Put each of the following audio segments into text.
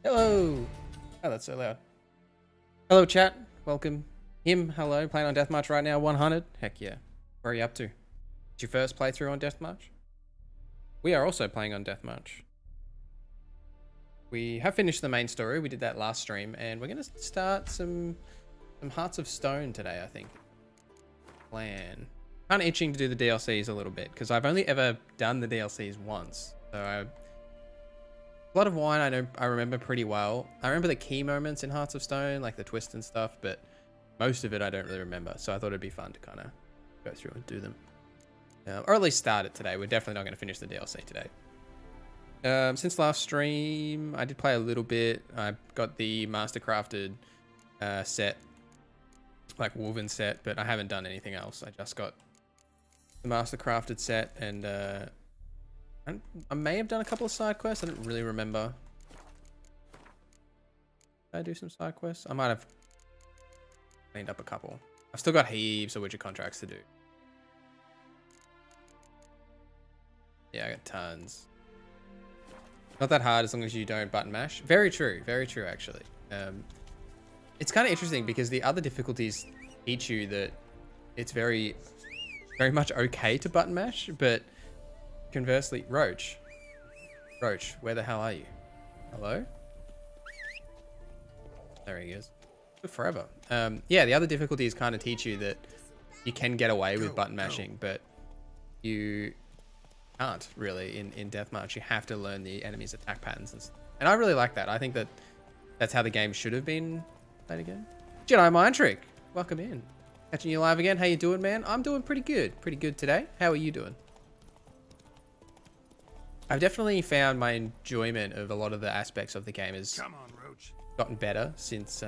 Hello! Oh, that's so loud. Hello, chat. Welcome. Him, hello. Playing on Deathmarch right now, 100. Heck yeah. Where are you up to? It's your first playthrough on Deathmarch? We are also playing on Deathmarch. We have finished the main story. We did that last stream, and we're going to start some Hearts of Stone today, I think. Plan. Kind of itching to do the DLCs a little bit, because I've only ever done the DLCs once. So Blood of Wine, I remember pretty well. I remember the key moments in Hearts of Stone, like the twist and stuff, but most of it I don't really remember. So I thought it'd be fun to kind of go through and do them. Or at least start it today. We're definitely not going to finish the DLC today. Since last stream, I did play a little bit. I got the Mastercrafted set, like woven set, but I haven't done anything else. I just got the Mastercrafted set, and I may have done a couple of side quests. I don't really remember. Did I do some side quests? I might have cleaned up a couple. I've still got heaps of Witcher contracts to do. Yeah, I got tons. Not that hard as long as you don't button mash. Very true actually. It's kind of interesting because the other difficulties teach you that it's very much okay to button mash, but conversely, Roach, where the hell are you? Hello? There he is. Took forever. Yeah, the other difficulties kind of teach you that you can get away with button mashing, but you can't really in Deathmarch. You have to learn the enemy's attack patterns, and I really like that. I think that that's how the game should have been played again. Jedi Mind Trick, welcome in. Catching you live again. How you doing, man? I'm doing pretty good today. How are you doing? I've definitely found my enjoyment of a lot of the aspects of the game has gotten better since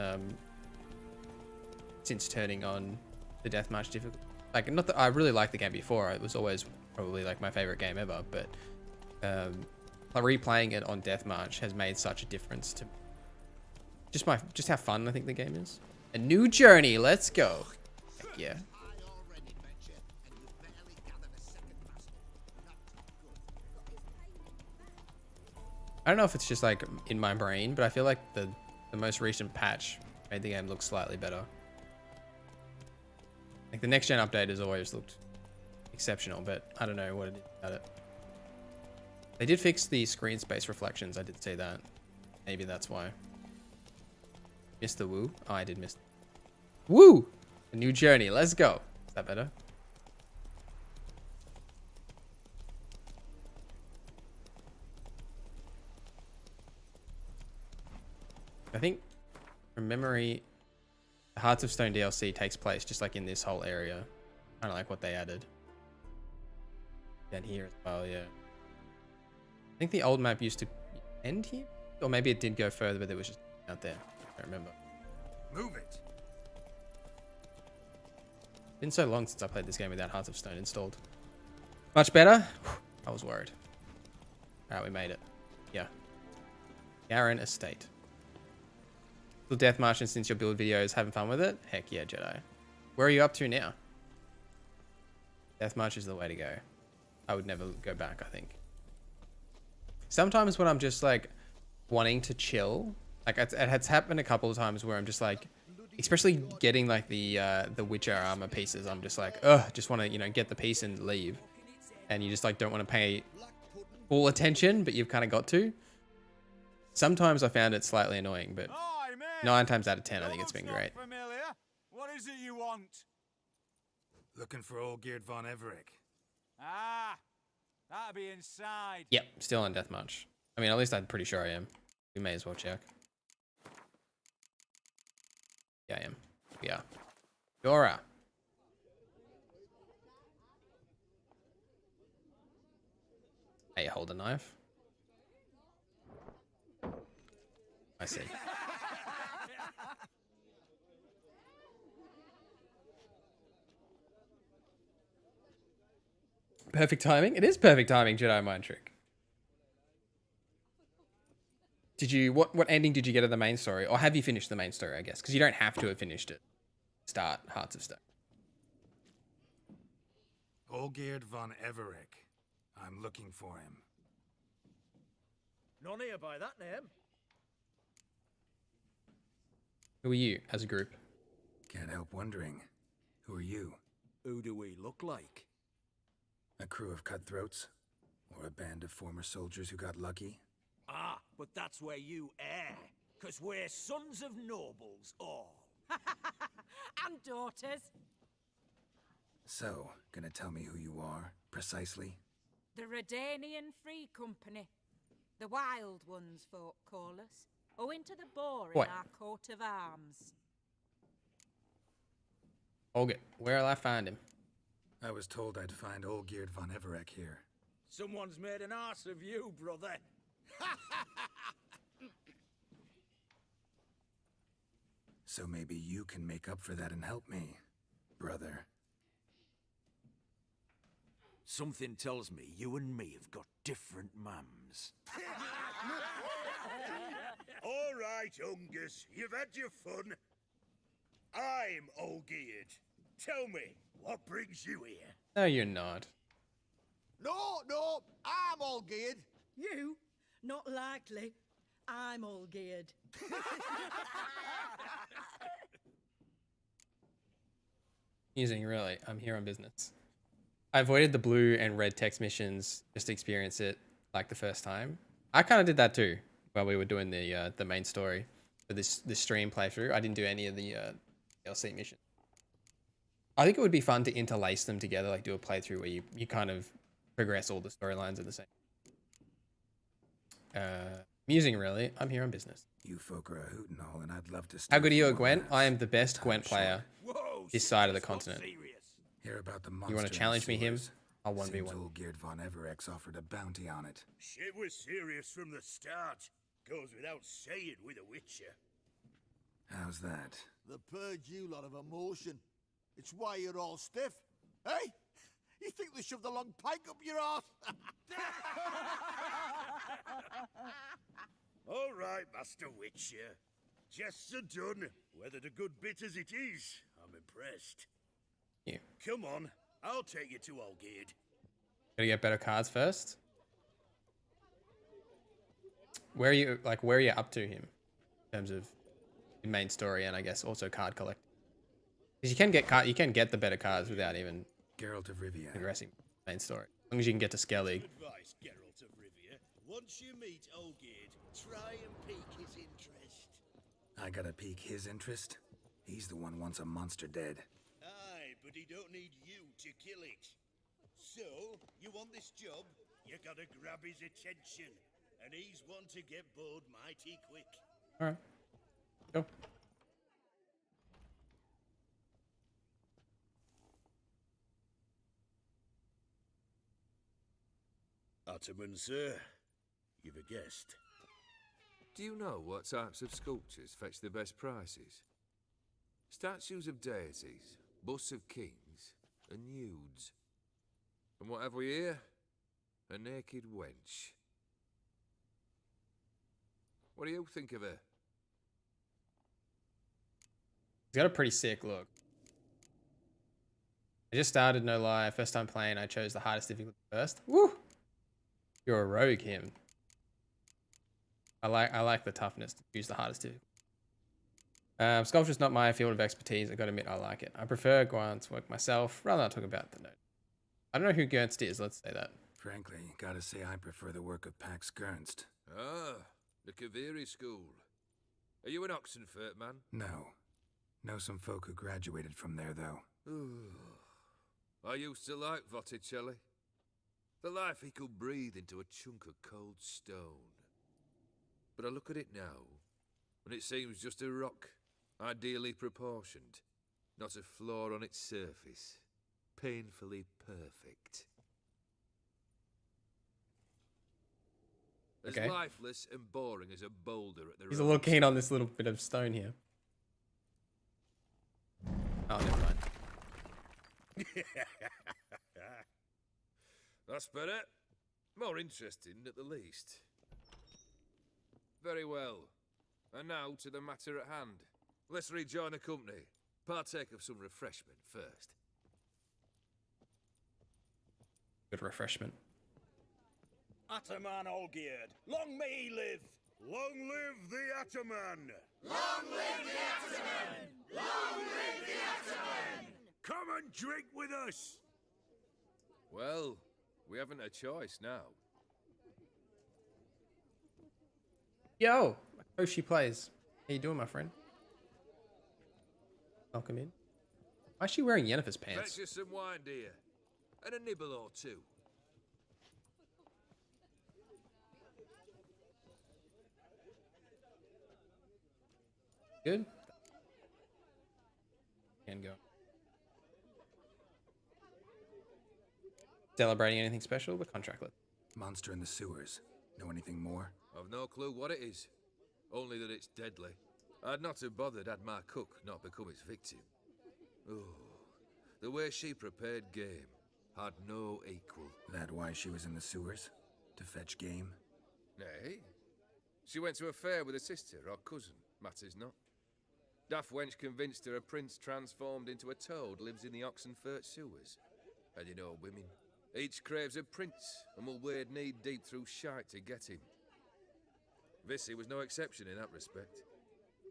turning on the Deathmarch difficulty. Like, not that I really liked the game before. It was always probably like my favorite game ever, but replaying it on Deathmarch has made such a difference to just how fun I think the game is. A new journey, let's go. Heck yeah. I don't know if it's just like in my brain, but I feel like the most recent patch made the game look slightly better. Like the next gen update has always looked exceptional, but I don't know what it is about it. They did fix the screen space reflections. I did see that. Maybe that's why. Missed the woo. Oh, I did miss. Woo! A new journey. Let's go. Is that better? I think from memory, the Hearts of Stone DLC takes place just like in this whole area. Kind of like what they added. Down here as well, yeah. I think the old map used to end here, or maybe it did go further, but it was just out there. I don't remember. Move it. Been so long since I played this game without Hearts of Stone installed. Much better? I was worried. Alright, we made it. Yeah. Garen Estate. Still Deathmarch, and since your build videos, having fun with it? Heck yeah, Jedi. Where are you up to now? Deathmarch is the way to go. I would never go back, I think. Sometimes when I'm just like wanting to chill, like it's happened a couple of times where I'm just like, especially getting like the Witcher armor pieces, I'm just like, ugh, just want to, you know, get the piece and leave. And you just like don't want to pay full attention, but you've kind of got to. Sometimes I found it slightly annoying, but 9 times out of 10, I think it's been great. What is it you want? Looking for Olgierd von Everec. Ah, that'll be inside. Yep, still on Deathmarch. I mean, at least I'm pretty sure I am. We may as well check. Yeah, I am. Yeah. Dora. Hey, hold a knife. I see. Perfect timing. It is perfect timing, Jedi Mind Trick. Did you what ending did you get of the main story, or have you finished the main story? I guess because you don't have to have finished it. Start Hearts of Stone. Olgierd von Everec. I'm looking for him. None here by that name. Who are you as a group? Can't help wondering. Who are you? Who do we look like? A crew of cutthroats? Or a band of former soldiers who got lucky? Ah, but that's where you err. 'Cause we're sons of nobles, all. And daughters. So, gonna tell me who you are, precisely? The Redanian Free Company. The Wild Ones, folk call us. Owing to the boar in What? our coat of arms. Olgierd, where'll I find him? I was told I'd find Olgierd von Everek here. Someone's made an arse of you, brother. So maybe you can make up for that and help me, brother. Something tells me you and me have got different mums. All right, Ungus, you've had your fun. I'm Olgierd. Tell me, what brings you here? No, you're not. No, I'm Olgierd. You? Not likely. I'm Olgierd. Using really, I'm here on business. I avoided the blue and red text missions just to experience it like the first time. I kind of did that too while we were doing the main story for this stream playthrough. I didn't do any of the DLC missions. I think it would be fun to interlace them together, like do a playthrough where you kind of progress all the storylines at the same. Musing really, I'm here on business. You folk are a hoot and all, and I'd love to. How good are you at Gwent? I am the best Gwent player Whoa, this side of the serious, not continent. serious. Hear about the monster. You want to challenge me him? I'll 1v1. Seems Olgierd von Everek's offered a bounty on it. Shit was serious from the start. Goes without saying with a Witcher. How's that? The purge you lot of emotion. It's why you're all stiff. Hey? You think they shoved a long pike up your arse? All right, Master Witcher. Jests are done. Whether the good bit as it is, I'm impressed. Yeah. Come on, I'll take you to Olgierd. Gotta get better cards first. Where are you up to him in terms of the main story and I guess also card collect? Because you can get the better cards without even Geralt of Rivia. progressing main story. As long as you can get to Skellig. Advice, Geralt of Rivia. Once you meet Olgierd, try and pique his interest. I gotta pique his interest? He's the one wants a monster dead. Aye, but he don't need you to kill it. So, you want this job? You gotta grab his attention. And he's one to get bored mighty quick. Alright. Go. Ottoman, sir. You've a guest. Do you know what types of sculptures fetch the best prices? Statues of deities, busts of kings, and nudes. And what have we here? A naked wench. What do you think of her? He's got a pretty sick look. I just started, no lie. First time playing, I chose the hardest difficulty first. Woo! You're a rogue, him. I like the toughness to choose the hardest difficulty. Sculpture's not my field of expertise. I gotta admit, I like it. I prefer Gwent's work myself. Rather not talk about the note. I don't know who Gernst is. Let's say that. Frankly, gotta say I prefer the work of Pax Gernst. Ah, the Kaviri school. Are you an Oxenfurt man? No. Know some folk who graduated from there, though. I used to like Botticelli. The life he could breathe into a chunk of cold stone. But I look at it now, and it seems just a rock, ideally proportioned, not a flaw on its surface, painfully perfect. As Okay. lifeless and boring as a boulder at the He's a road. little keen on this little bit of stone here. Oh, never mind. That's better. More interesting, at the least. Very well. And now to the matter at hand. Let's rejoin the company. Partake of some refreshment first. Good refreshment. Ataman Olgierd, long may he live! Long live the Ataman! Come and drink with us! Well, we haven't a choice now. Yo, oh, she plays. How you doing, my friend? Welcome in. Why is she wearing Yennefer's pants? Fetch us some wine, dear. And a nibble or two. Good. Can go. Celebrating anything special? We're contractless. Monster in the sewers. Know anything more? I've no clue what it is. Only that it's deadly. I'd not have bothered had my cook not become its victim. Oh, the way she prepared game had no equal. That why she was in the sewers? To fetch game? Nay. She went to a fair with a sister or cousin, matters not. Daft wench convinced her a prince transformed into a toad lives in the Oxenfurt sewers. And you know women. Each craves a prince and will wade knee-deep through shite to get him. Vissy was no exception in that respect.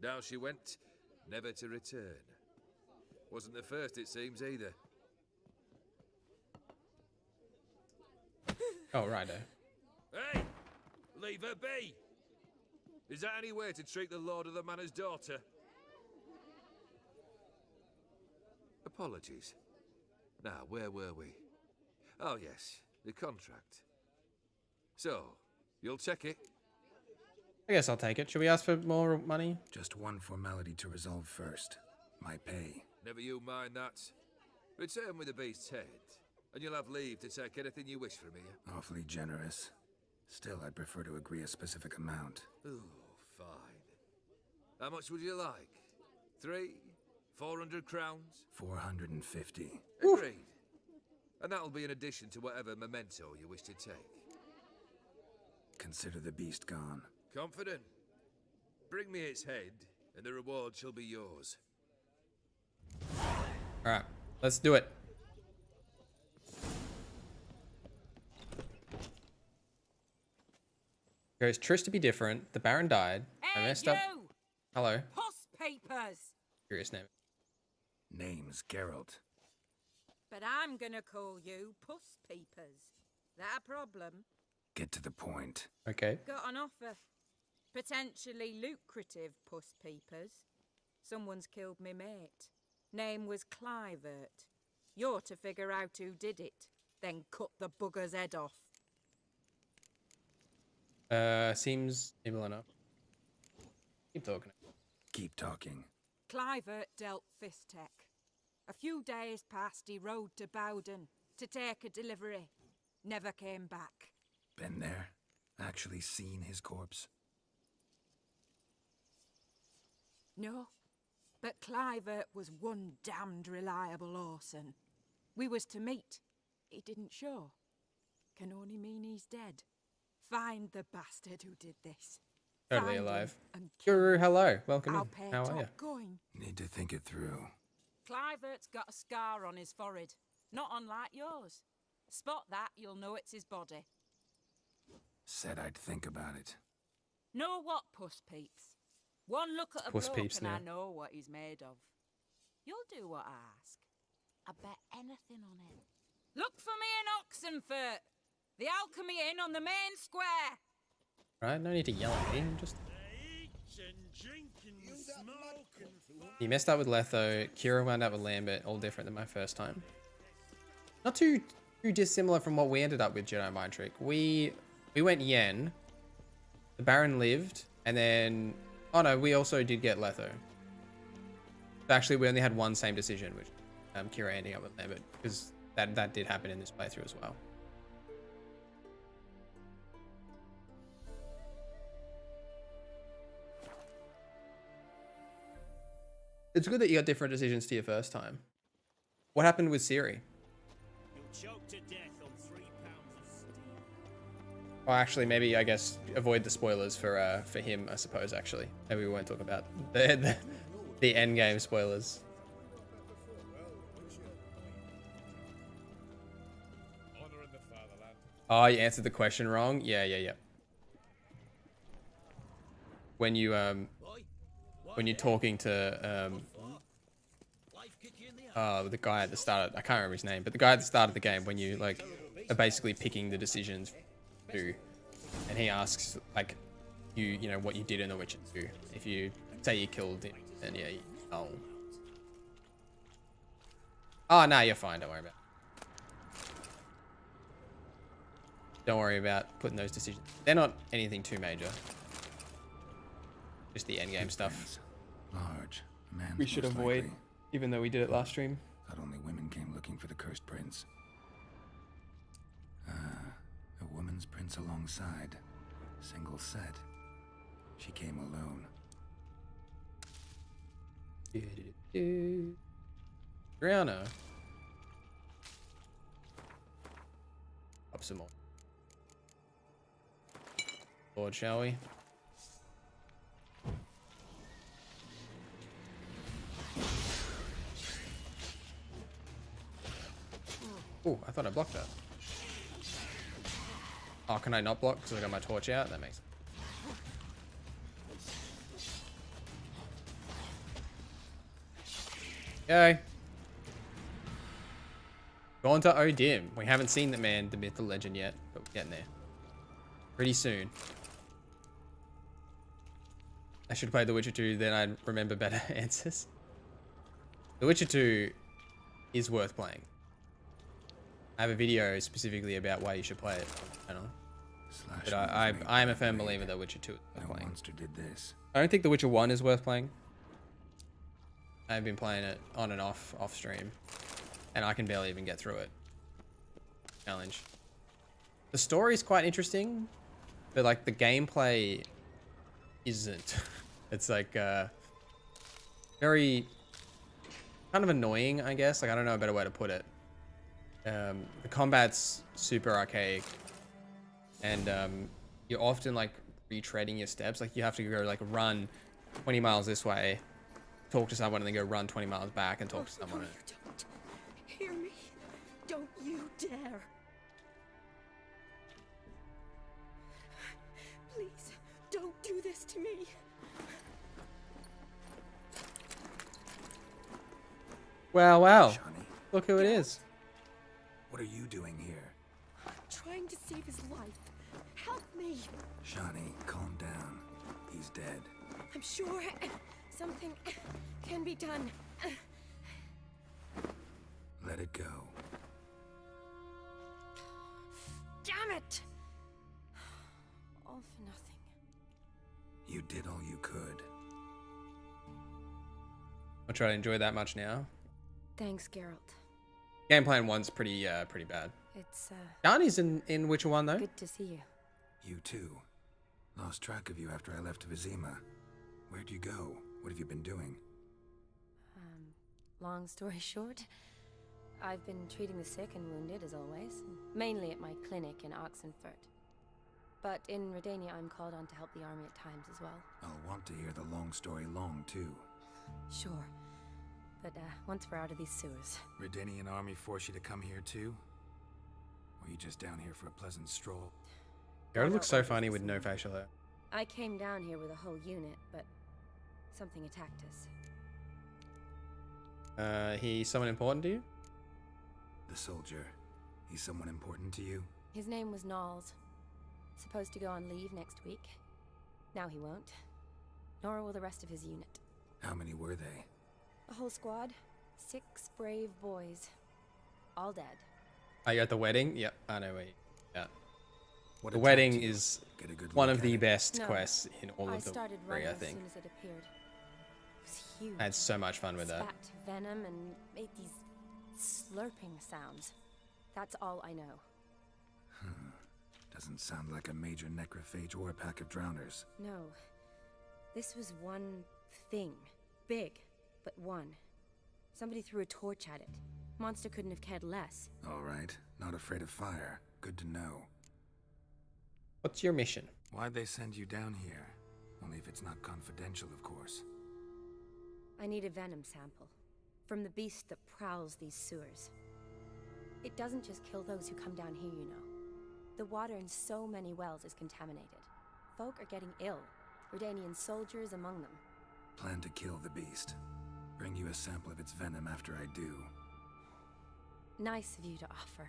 Down she went, never to return. Wasn't the first, it seems, either. Oh, righto. Hey! Leave her be! Is that any way to treat the lord of the manor's daughter? Apologies. Now, where were we? Oh, yes, the contract. So, you'll check it? I guess I'll take it. Should we ask for more money? Just one formality to resolve first. My pay. Never you mind that. Return with the beast's head, and you'll have leave to take anything you wish from here. Awfully generous. Still, I'd prefer to agree a specific amount. Oh, fine. How much would you like? 400 crowns? 450. Agreed. And that'll be in addition to whatever memento you wish to take. Consider the beast gone. Confident? Bring me its head, and the reward shall be yours. Alright, let's do it. Goes Trish to be different. The Baron died. I Hey, messed you! up. Hello. Puss papers! Curious name. Name's Geralt. But I'm gonna call you Puss Peepers. That a problem? Get to the point. Okay. Got an offer. Potentially lucrative Puss Peepers. Someone's killed me mate. Name was Clivert. You're to figure out who did it, then cut the bugger's head off. Seems simple enough. Keep talking. Keep talking. Clivert dealt Fistech. A few days past, he rode to Bowden to take a delivery. Never came back. Been there? Actually seen his corpse? No, but Clivert was one damned reliable Orson. We was to meet. He didn't show. Can only mean he's dead. Find the bastard who did this. Totally Find him alive. and kill Guru, him. hello. Welcome I'll in. pay How are top you? going. Need to think it through. Clivert's got a scar on his forehead, not unlike yours. Spot that, you'll know it's his body. Said I'd think about it. Know what, Puss Peeps? One look at a Puss bloke Peeps and I now. know what he's made of. You'll do what I ask. I bet anything on him. Look for me in Oxenfurt. The Alchemy Inn on the main square. Right, no need to yell at me. Just he messed up with Letho. Kira wound up with Lambert. All different than my first time. Not too dissimilar from what we ended up with Jedi Mind Trick. We went Yen. The Baron lived, and then oh no, we also did get Letho. Actually, we only had one same decision, which Kira ending up with Lambert, because that did happen in this playthrough as well. It's good that you got different decisions to your first time. What happened with Ciri? You'll choke to death on 3 pounds of steel. Well, actually, maybe I guess avoid the spoilers for him. I suppose actually, maybe we won't talk about the end game spoilers. Oh, you answered the question wrong. Yeah. When you Boy, when you're talking to the guy at the start. I can't remember his name, but the guy at the start of the game when you like are basically picking the decisions to, and he asks like you know what you did in The Witcher 2. If you say you killed him, then yeah, oh. Oh no, you're fine. Don't worry about it. Don't worry about putting those decisions. They're not anything too major. Just the end game stuff. Large. Man. We should avoid, even though we did it last stream. Thought only women came looking for the cursed prince. A woman's prince alongside. Single set. She came alone. Drowner. Up some more. Lord, shall we? Oh, I thought I blocked that. Oh, can I not block because I got my torch out? That makes sense. Okay. Gaunter O'Dim. We haven't seen the man, the myth, the legend yet, but we're getting there. Pretty soon. I should play The Witcher 2, then I'd remember better answers. The Witcher 2 is worth playing. I have a video specifically about why you should play it on the channel. But I am a firm believer that Witcher 2 is worth playing. Monster did this. I don't think The Witcher 1 is worth playing. I've been playing it on and off stream, and I can barely even get through it. Challenge. The story is quite interesting, but like the gameplay isn't. It's like very kind of annoying, I guess. Like I don't know a better way to put it. The combat's super archaic, and you're often like retreading your steps. Like you have to go like run 20 miles this way, talk to someone, and then go run 20 miles back and talk to someone. No, you don't. Hear me. Don't you dare. Please, don't do this to me. Wow, wow. Shani, Look who it is. what are you doing here? I'm trying to save his life. Help me. Shani, calm down. He's dead. I'm sure something can be done. Let it go. Damn it! All for nothing. You did all you could. I'll try to enjoy that much now. Thanks, Geralt. Gameplay in 1's pretty bad. It's Dani's in Witcher 1 though. good to see you. You too. Lost track of you after I left Vizima. Where'd you go? What have you been doing? Long story short, I've been treating the sick and wounded as always, mainly at my clinic in Oxenfurt. But in Redania, I'm called on to help the army at times as well. I'll want to hear the long story long, too. Sure. But once we're out of these sewers. Redanian army force you to come here, too? Or you just down here for a pleasant stroll? Jared looks so funny with no facial hair. I came down here with a whole unit, but something attacked us. He's someone important to you? The soldier. He's someone important to you? His name was Knowles. Supposed to go on leave next week. Now he won't. Nor will the rest of his unit. How many were they? A whole squad. 6 brave boys. All dead. Are you at the wedding? Yep, I know where you... Yeah. What The attacked wedding you? is Get a good one look of at the it. best No, quests in all I of the started three, running I as think. soon as it appeared. It was huge. I had so much fun with that. Spat venom and made these slurping sounds. That's all I know. Doesn't sound like a major necrophage or a pack of drowners. No. This was one thing. Big, but one. Somebody threw a torch at it. Monster couldn't have cared less. All right. Not afraid of fire. Good to know. What's your mission? Why'd they send you down here? Only if it's not confidential, of course. I need a venom sample. From the beast that prowls these sewers. It doesn't just kill those who come down here, you know. The water in so many wells is contaminated. Folk are getting ill. Redanian soldiers among them. Plan to kill the beast. Bring you a sample of its venom after I do. Nice of you to offer.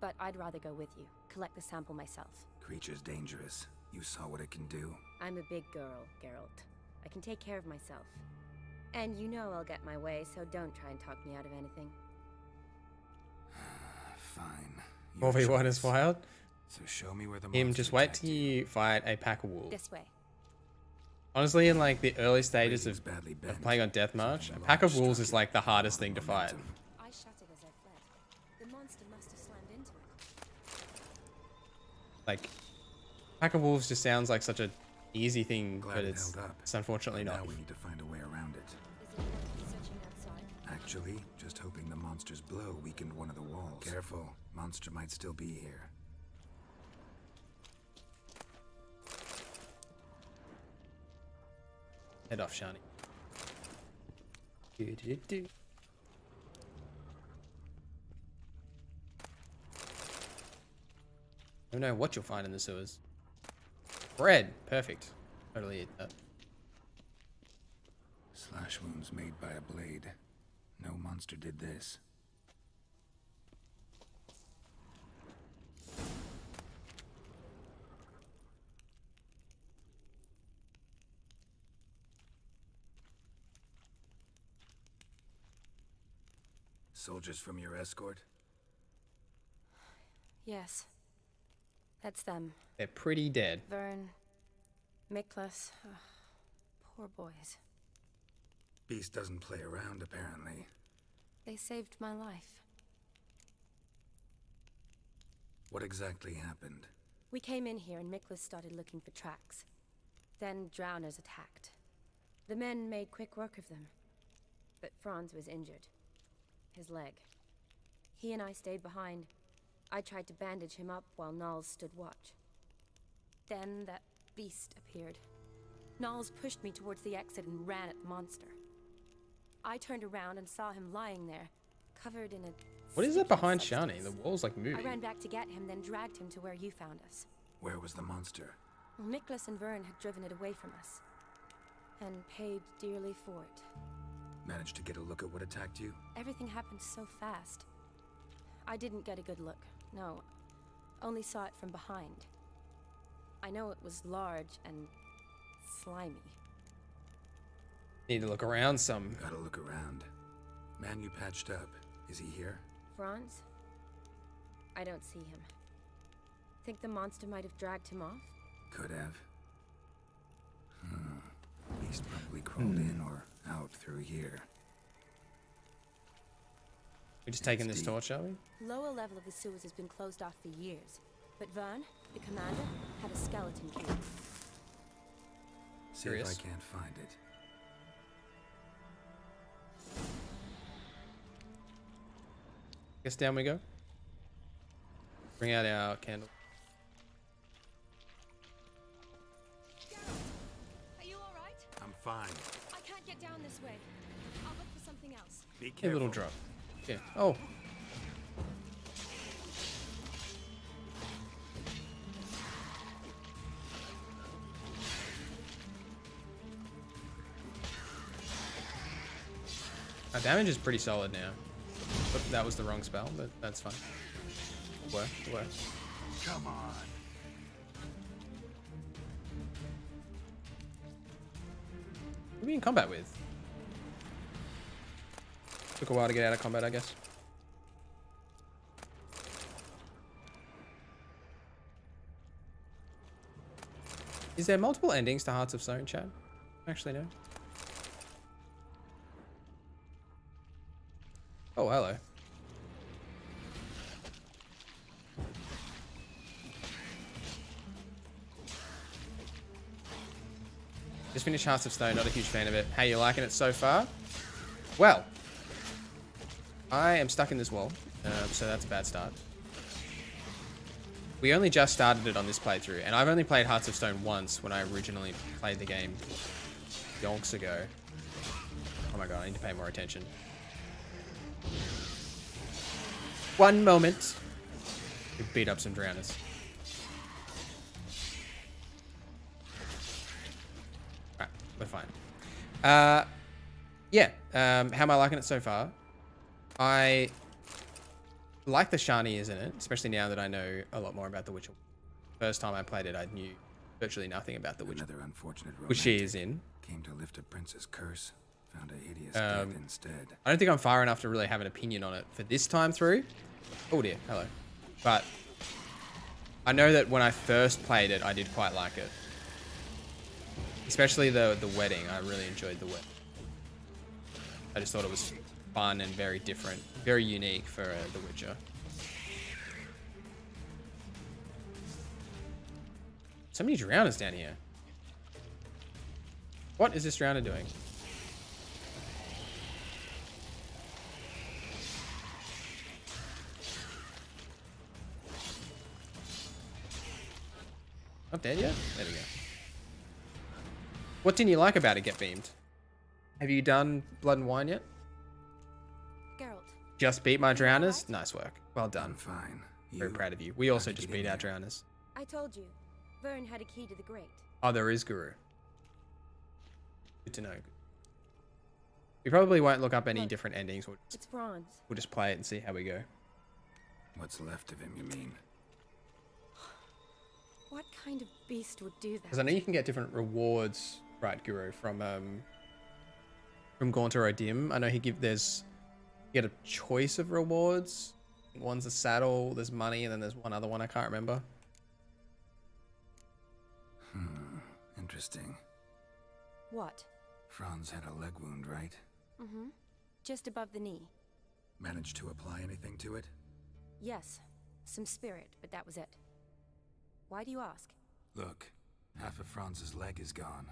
But I'd rather go with you. Collect the sample myself. Creature's dangerous. You saw what it can do. I'm a big girl, Geralt. I can take care of myself. And you know I'll get my way, so don't try and talk me out of anything. Fine. 4v1 is wild. So show me where the Him, monster just wait attacked till you fight a pack of wolves. This way. Honestly, in like the early stages Raven's of badly bent. playing on Deathmarch, a Something pack of large wolves struck is it. like the hardest thing to fight. Momentum. I shut it as I fled. The monster must have slammed into it. Like, pack of wolves just sounds like such a easy thing, Glad but it it's held up. unfortunately Now not. we need to find a way around it. Is it worth searching outside? Actually, just hoping the monster's blow weakened one of the walls. Careful, monster might still be here. Head off, Shani. Do. I don't know what you'll find in the sewers. Bread. Perfect. Totally eat that. Slash wounds made by a blade. No monster did this. Soldiers from your escort? Yes. That's them. They're pretty dead. Vern. Miklas. Poor boys. Beast doesn't play around, apparently. They saved my life. What exactly happened? We came in here and Miklas started looking for tracks. Then drowners attacked. The men made quick work of them. But Franz was injured. His leg. He and I stayed behind. I tried to bandage him up while Nals stood watch. Then that beast appeared. Nals pushed me towards the exit and ran at the monster. I turned around and saw him lying there, covered in a... What is that behind substance. Shani? The wall's like I moving. ran back to get him, then dragged him to where you found us. Where was the monster? Well, Miklas and Vern had driven it away from us. And paid dearly for it. Managed to get a look at what attacked you? Everything happened so fast. I didn't get a good look. No. Only saw it from behind. I know it was large and slimy. Need to look around some. Gotta look around. Man you patched up. Is he here? Franz? I don't see him. Think the monster might have dragged him off? Could have. Beast probably crawled in or out through here. We just taking this deep. torch, shall we? Lower level of the sewers has been closed off for years. But Vern, the commander, had a skeleton key. See Curious. if I can't find it. Guess down we go. Bring out our candle. Are you alright? I'm fine. I can't get down this way. I'll look for something else. Be A careful. little drop. Yeah. Oh. Our damage is pretty solid now. But that was the wrong spell, but that's fine. It'll work. It'll work. Come on. Who are we in combat with? Took a while to get out of combat, I guess. Is there multiple endings to Hearts of Stone, Chad? Actually, no. Oh, hello. Just finished Hearts of Stone, not a huge fan of it. How you liking it so far? Well, I am stuck in this wall, so that's a bad start. We only just started it on this playthrough, and I've only played Hearts of Stone once when I originally played the game yonks ago. Oh my god, I need to pay more attention. One moment. We beat up some drowners. Alright, we're fine. Yeah. How am I liking it so far? I like the shinies in it, especially now that I know a lot more about The Witcher. First time I played it, I knew virtually nothing about The Witcher, Another unfortunate which she is in. Came to lift a prince's curse, found a hideous death instead. I don't think I'm far enough to really have an opinion on it for this time through. Oh dear, hello. But I know that when I first played it, I did quite like it. Especially the wedding. I really enjoyed the wedding. I just thought it was fun and very different, very unique for The Witcher. So many drowners down here. What is this drowner doing? Not dead yet? There we go. What didn't you like about it, Get Beamed? Have you done Blood and Wine yet? Geralt. Just beat my drowners? Nice work. Well done. I'm fine. Very proud of you. We also just beat our drowners. I told you, Vern had a key to the grate. Oh, there is Guru. Good to know. We probably won't look up any different endings. It's Franz. We'll just play it and see how we go. What's left of him, you mean? What kind of beast would do that? Because I know you can get different rewards, right, Guru, from Gaunter O'Dim. I know you get a choice of rewards. One's a saddle, there's money, and then there's one other one I can't remember. Interesting. What? Franz had a leg wound, right? Mm-hmm. Just above the knee. Managed to apply anything to it? Yes. Some spirit, but that was it. Why do you ask? Look, half of Franz's leg is gone.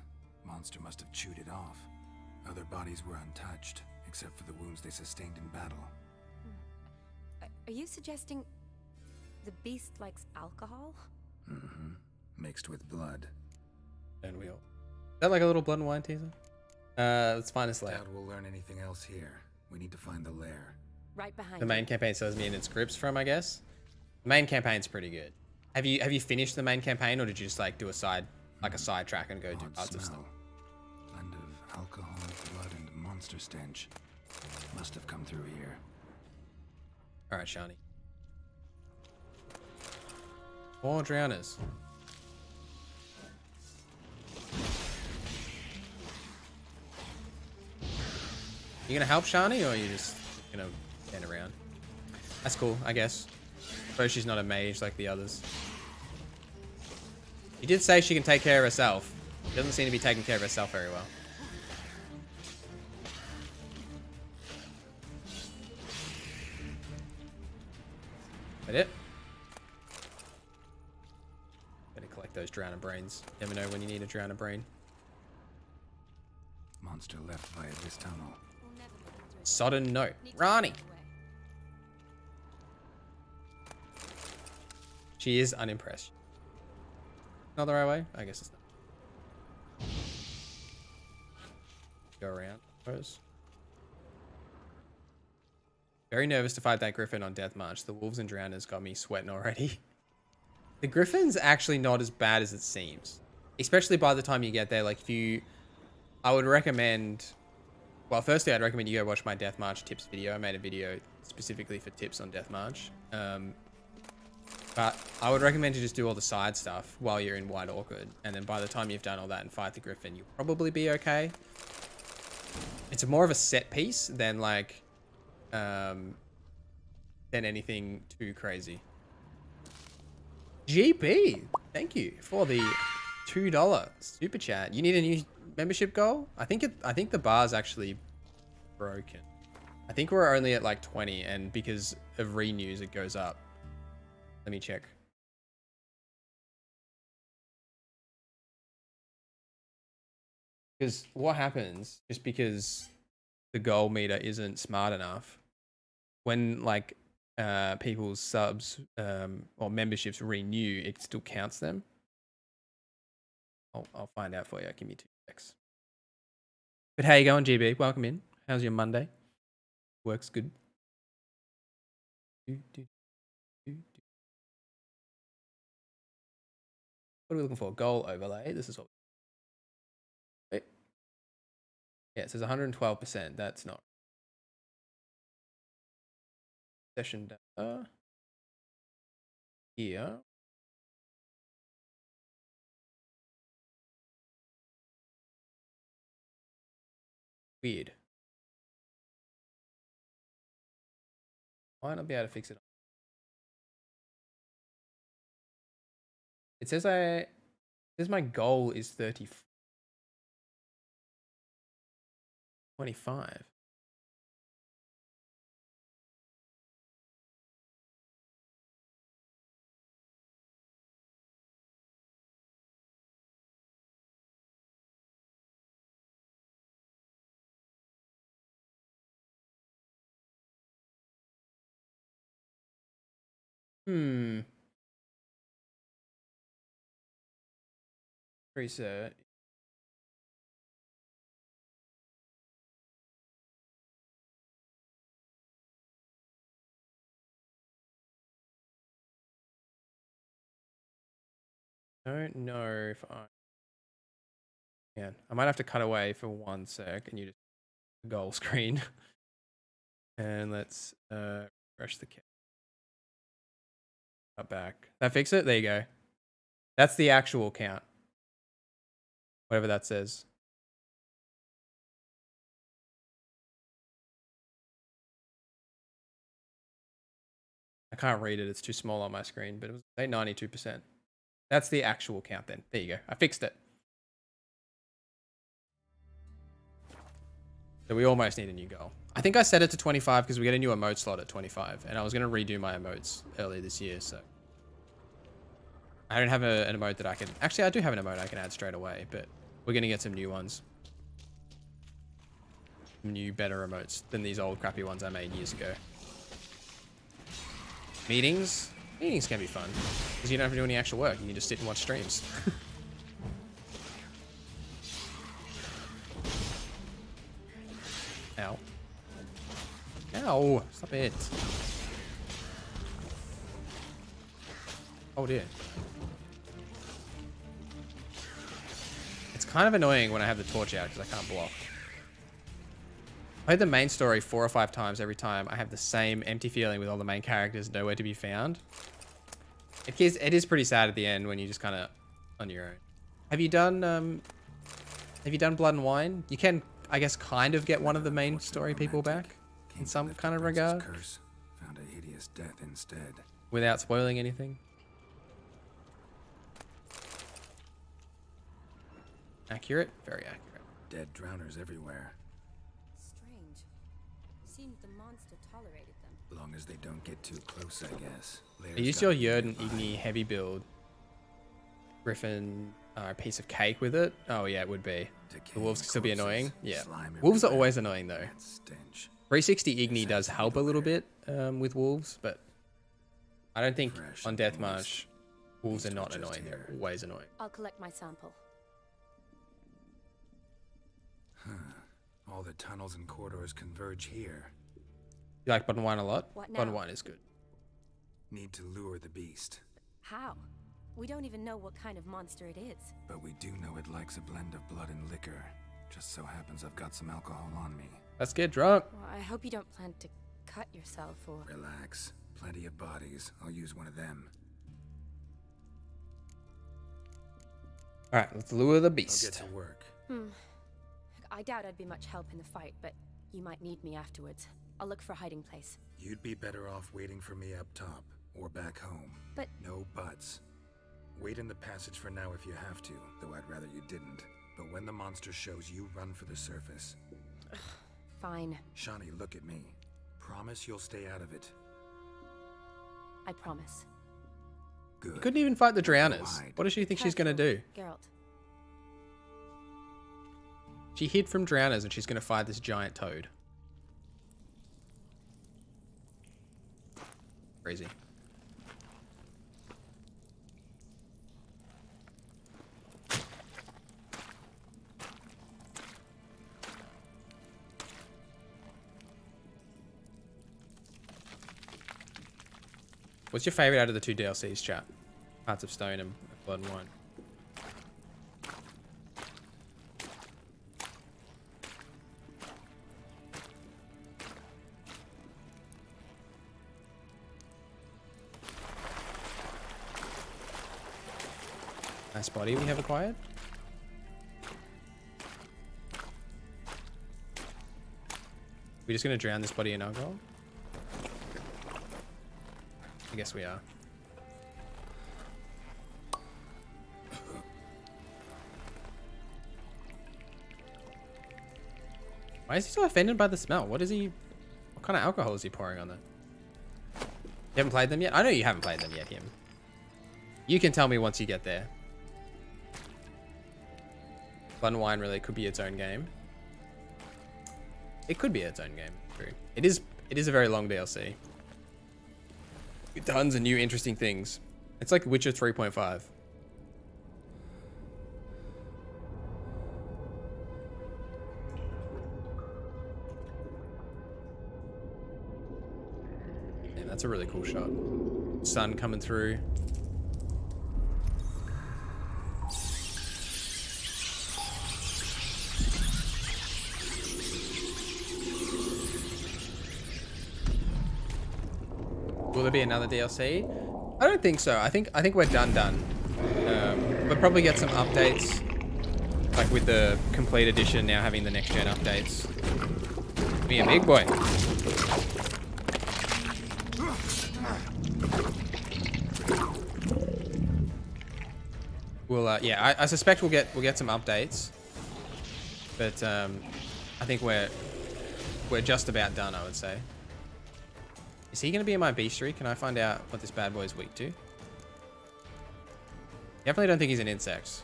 Monster must have chewed it off. Other bodies were untouched, except for the wounds they sustained in battle. Are you suggesting the beast likes alcohol? Mm-hmm. Mixed with blood. And we all. Is that like a little Blood and Wine teaser? Let's find this lair. Doubt we'll learn anything else here. We need to find the lair. Right behind The main campaign tells me in its scripts from, I guess. The main campaign's pretty good. Have you finished the main campaign, or did you just like do a side track and go do parts of stuff? Blend of alcohol, blood, and monster stench. Must have come through here. All right, Shani. 4 drowners. You gonna help Shani, or are you just gonna stand around? That's cool, I guess. Suppose she's not a mage like the others. You did say she can take care of herself. She doesn't seem to be taking care of herself very well. That it? Better collect those drowner brains. Never know when you need a drowner brain. Monster left via this tunnel. Sodden note. Rani! She is unimpressed. Not the right way? I guess it's not. Go around, I suppose. Very nervous to fight that griffin on Death March. The wolves and drowners got me sweating already. The griffin's actually not as bad as it seems. Especially by the time you get there. Like, I would recommend... Well, firstly, I'd recommend you go watch my Death March tips video. I made a video specifically for tips on Death March. But I would recommend you just do all the side stuff while you're in White Orchid. And then by the time you've done all that and fight the griffin, you'll probably be okay. It's more of a set piece than like... than anything too crazy. GP, thank you for the $2 super chat. You need a new membership goal? I think the bar's actually broken. I think we're only at like 20, and because of renews it goes up. Let me check. Because what happens, just because the goal meter isn't smart enough, when like people's subs or memberships renew, it still counts them. I'll find out for you. Give me 2 seconds. But how you going, GB? Welcome in. How's your Monday? Works good. What are we looking for? Goal overlay. This is what. Yeah, it says 112%. That's not. Session data. Here. Weird. Might not be able to fix it. It says my goal is 25. Reset. Don't know if I can. I might have to cut away for 1 sec and you just goal screen. And let's refresh the cat. Cut back. That fix it? There you go. That's the actual count. Whatever that says. I can't read it. It's too small on my screen, but it was 92%. That's the actual count then. There you go. I fixed it. So we almost need a new goal. I think I set it to 25 because we get a new emote slot at 25. And I was going to redo my emotes earlier this year, so. I don't have an emote that I can... Actually, I do have an emote I can add straight away, but we're going to get some new ones. New, better emotes than these old crappy ones I made years ago. Meetings? Meetings can be fun. Because you don't have to do any actual work. You can just sit and watch streams. Ow. Ow! Stop it. Oh dear. It's kind of annoying when I have the torch out because I can't block. I played the main story 4 or 5 times. Every time I have the same empty feeling with all the main characters nowhere to be found. It is pretty sad at the end when you just kind of on your own. Have you done Blood and Wine? You can, I guess, kind of get one of the main story people back in some kind of regard. Curse, found a hideous death instead. Without spoiling anything. Accurate? Very accurate. Dead drowners everywhere. Strange. Seemed the monster tolerated them. Long as they don't get too close, I guess. I used your Yerd and Igni heavy build. Griffin, a piece of cake with it. Oh yeah, it would be. The wolves can still be annoying. Yeah. Wolves are always annoying though. 360 Igni does help a little bit with wolves, but I don't think on Deathmarch wolves are not annoying. They're always annoying. I'll collect my sample. All the tunnels and corridors converge here. You like Blood and Wine a lot? What now? Blood and Wine is good. Need to lure the beast. How? We don't even know what kind of monster it is. But we do know it likes a blend of blood and liquor. Just so happens I've got some alcohol on me. Let's get drunk. Well, I hope you don't plan to cut yourself or... Relax. Plenty of bodies. I'll use one of them. Alright, let's lure the beast. I'll get to work. I doubt I'd be much help in the fight, but you might need me afterwards. I'll look for a hiding place. You'd be better off waiting for me up top, or back home. But... No buts. Wait in the passage for now if you have to, though I'd rather you didn't. But when the monster shows, you run for the surface. Fine. Shani, look at me. Promise you'll stay out of it. I promise. Good. You couldn't even fight the drowners. What does she think she's gonna do? Geralt. She hid from drowners and she's gonna fight this giant toad. Crazy. What's your favorite out of the 2 DLCs, chat? Hearts of Stone and Blood and Wine. Nice body we have acquired. We're just gonna drown this body in alcohol? I guess we are. Why is he so offended by the smell? What kind of alcohol is he pouring on that? You haven't played them yet? I know you haven't played them yet, him. You can tell me once you get there. Blood and Wine really could be its own game. It could be its own game, true. It is a very long DLC. With tons of new interesting things. It's like Witcher 3.5. And that's a really cool shot. Sun coming through. Will there be another DLC? I don't think so. I think we're done. We'll probably get some updates, like with the complete edition now having the next gen updates. Be a big boy. We'll yeah, I suspect we'll get some updates, but I think we're just about done, I would say. Is he going to be in my bestiary? Can I find out what this bad boy is weak to? Definitely don't think he's an insect.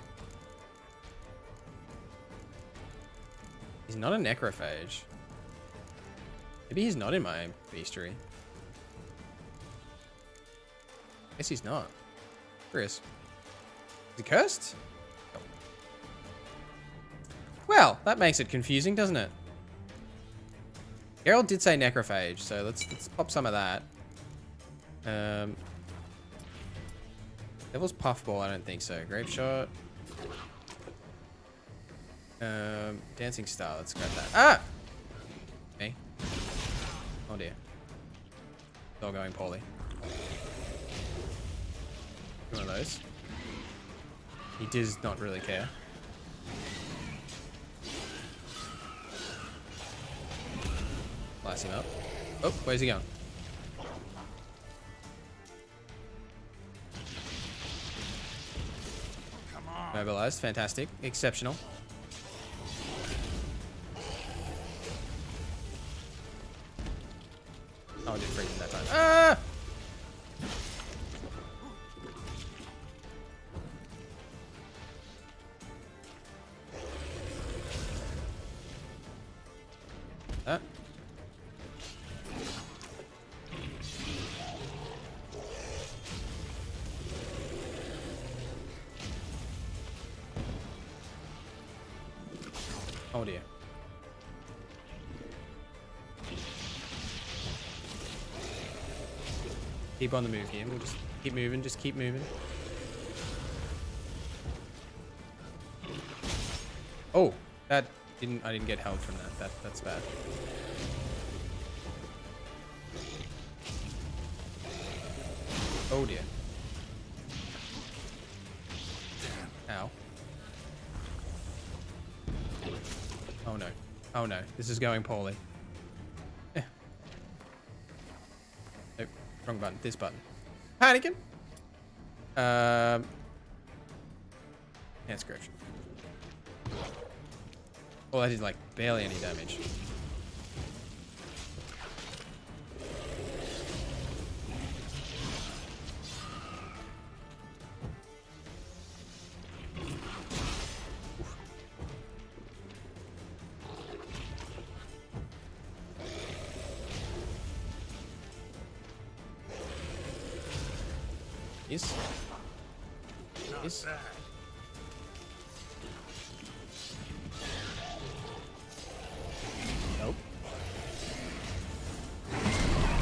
He's not a necrophage. Maybe he's not in my bestiary. Guess he's not. Curious. Is he cursed? Oh. Well, that makes it confusing, doesn't it? Geralt did say necrophage, so let's pop some of that. Devil's Puffball, I don't think so. Grape Shot. Dancing Star, let's grab that. Ah! Okay. Oh dear. It's all going poorly. One of those. He does not really care. Slice him up. Oh, where's he going? Mobilized, fantastic, exceptional. Oh, I did freeze him that time. Ah! That. Oh dear. Keep on the move here. We'll just keep moving, just keep moving. Oh, I didn't get held from that. That's bad. Oh dear. Ow. Oh no. Oh no. This is going poorly. Nope. Wrong button. This button. Panicking. That's correction. Oh, that did like barely any damage. Yes. Nope.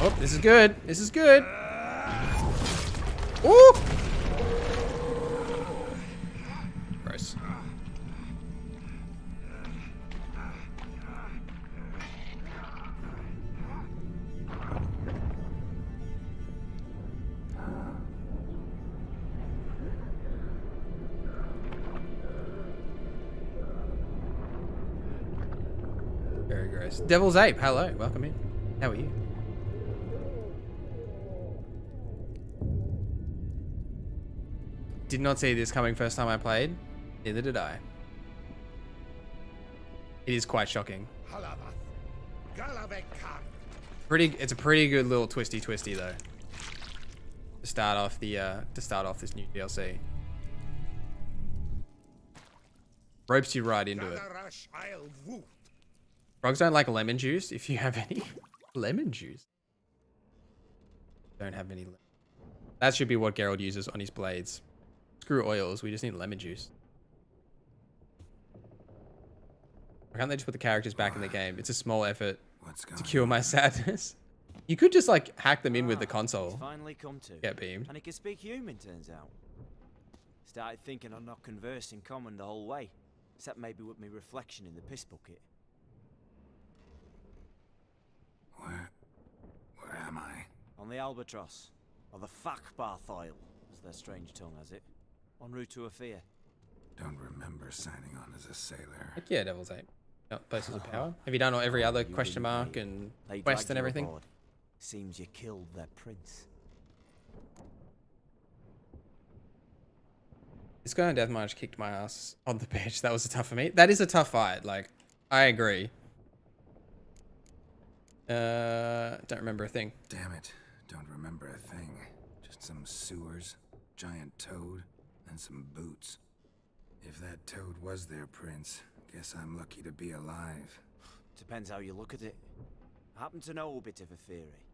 Oh, this is good. This is good. Ooh! Gross. Very gross. Devil's Ape, hello, welcome in. How are you? Did not see this coming first time I played. Neither did I. It is quite shocking. It's a pretty good little twisty though. To start off this new DLC. Ropes you right into it. Frogs don't like lemon juice. If you have any lemon juice, don't have any. That should be what Geralt uses on his blades. Screw oils. We just need lemon juice. Why can't they just put the characters back in the game? It's a small effort to cure my sadness. You could just like hack them in with the console. Finally come to. Get beamed. And he can speak human, turns out. Started thinking I'd not converse in common the whole way, except maybe with me reflection in the piss bucket. Where am I? On the Albatross, or the Fakbarth Oil, as their strange tongue has it, en route to Ophir. Don't remember signing on as a sailor. Heck yeah, Devil's Ape. Oh, places of power. Have you done every other question mark and quest and everything? Aboard. Seems you killed their prince. This guy on Deathmarch kicked my ass on the bench. That was a tough for me. That is a tough fight. Like, I agree. Don't remember a thing. Damn it. Don't remember a thing. Just some sewers, giant toad, and some boots. If that toad was their prince, guess I'm lucky to be alive. Depends how you look at it. I happen to know a bit of a theory.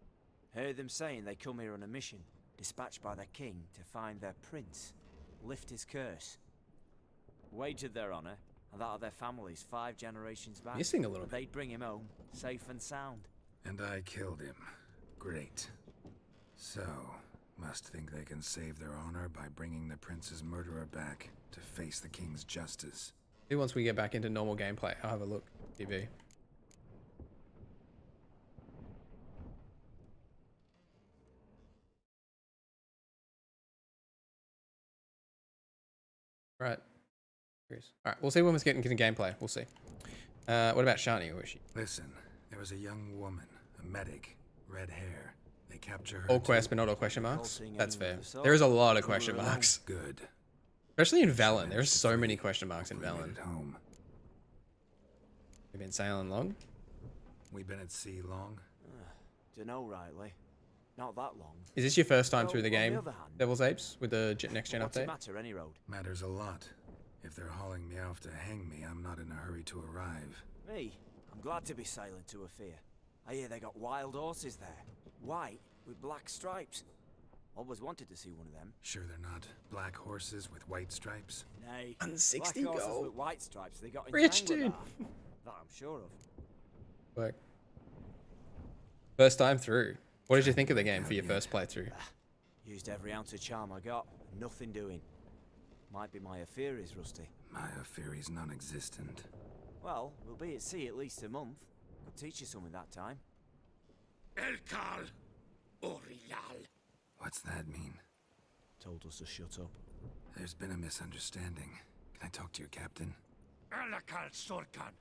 Heard them saying they come here on a mission, dispatched by their king to find their prince, lift his curse. Wagered their honor, and that of their families 5 generations back. Missing a little bit. They'd bring him home, safe and sound. And I killed him. Great. So, must think they can save their honor by bringing the prince's murderer back to face the king's justice. Maybe once we get back into normal gameplay, I'll have a look. TV. Right. Alright, we'll see when we get into gameplay. We'll see. What about Shani? Where is she? Listen, there was a young woman, a medic, red hair. They capture her. All quests, but not all question marks. That's fair. There is a lot of question marks. Good. Especially in Velen. There's so many question marks in Velen. Home. We've been sailing long? We've been at sea long. Dunno rightly. Not that long. Is this your first time through the On the game, other hand, Devil's Apes, with the next gen what's it update? matter any road? Matters a lot. If they're hauling me off to hang me, I'm not in a hurry to arrive. Me? I'm glad to be sailing to Ophir. I hear they got wild horses there. White with black stripes. Always wanted to see one of them. Sure they're not black horses with white stripes? Nay. And 60 black horses gold. with white stripes they got in Rich Tanglebar. dude. That I'm sure of. Like, first time through. What did you think of the game for your first playthrough? Used every ounce of charm I got. Nothing doing. Might be my Ophiri's rusty. My Ophiri's non-existent. Well, we'll be at sea at least a month. Could teach you something that time. Elkal Orial. What's that mean? Told us to shut up. There's been a misunderstanding. Can I talk to your captain? Alakal Sorkan.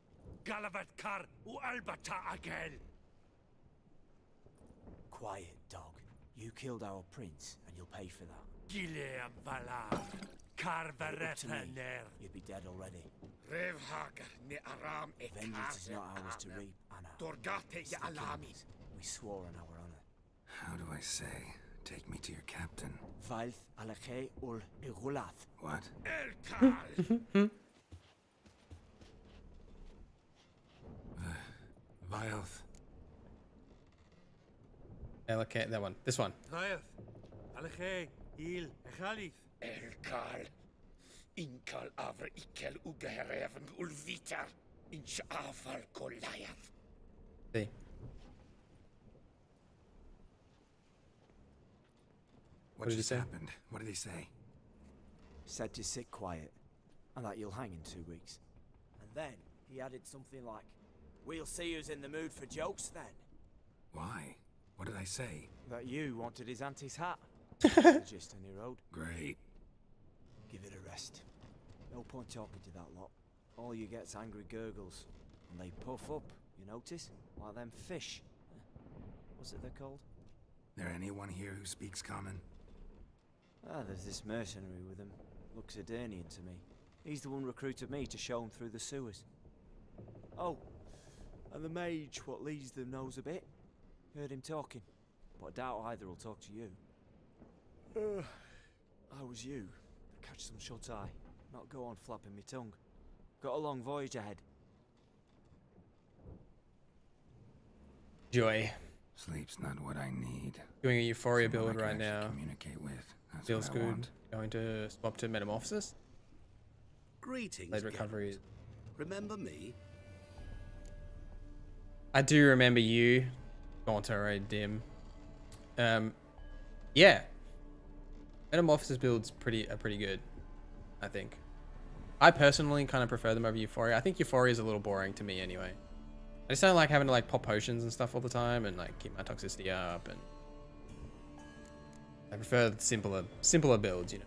Galavat Kar U Albata Agel. Quiet, dog. You killed our prince, and you'll pay for that. Gileam Valar. Karvarefaner. You'd be dead already. Revhag ne Aram Vengeance is not ours to reap, Anna. Dorgate It's the Alami. king's. We swore on our honor. How do I say? Take me to your captain. Valth Alakhe ul Igulath. What? Elkal. Vilth. Okay, that one. This one. Rayth. Alakhe. Il. Echalith. Elkal. Inkal Avre Ikel Ugehereven Ulvitar. Inshafal Goliath. See. What did he just say? happened? What did he say? Said to sit quiet, and that you'll hang in 2 weeks. And then he added something like, "We'll see who's in the mood for jokes then." Why? What did I say? That you wanted his auntie's hat. Just any road. Great. Give it a rest. No point talking to that lot. All you get's angry gurgles. And they puff up You notice? Like them fish. What's it they're called? There anyone here who speaks common? Ah, there's this mercenary with him. Looks Edirnian to me. He's the one recruited me to show him through the sewers. Oh, and the mage what leads them knows a bit. Heard him talking, but I doubt either will talk to you. I was you. Catch some shut-eye. Not go on flapping me tongue. Got a long voyage ahead. Joy. Sleep's not what I need. Doing a Euphoria Someone I build can right actually now. Communicate with. That's Feels what I good. want. Going to swap to Metamorphosis. Greetings, Late recovery. Geralt. Remember me? I do remember you, Gaunter O'Dim. Yeah. Metamorphosis builds are pretty good, I think. I personally kind of prefer them over Euphoria. I think Euphoria is a little boring to me anyway. I just don't like having to like pop potions and stuff all the time and like keep my toxicity up, and I prefer simpler builds, you know.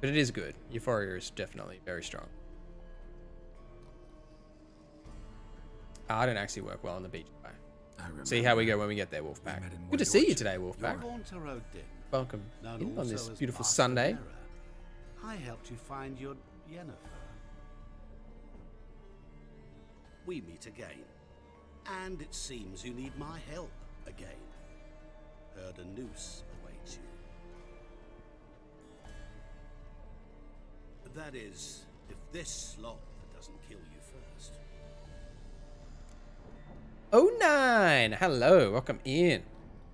But it is good. Euphoria is definitely very strong. I don't actually work well on the beach. See how we go when we get there, Wolfpack. Good to see you today, Wolfpack. Gaunter O'Dim. Welcome Known in on also this as beautiful Master Sunday. Mirror. I helped you find your Yennefer. We meet again. And it seems you need my help again. Heard a noose awaits you. That is, if this sloth doesn't kill you first. Oh, 09! Hello, welcome in.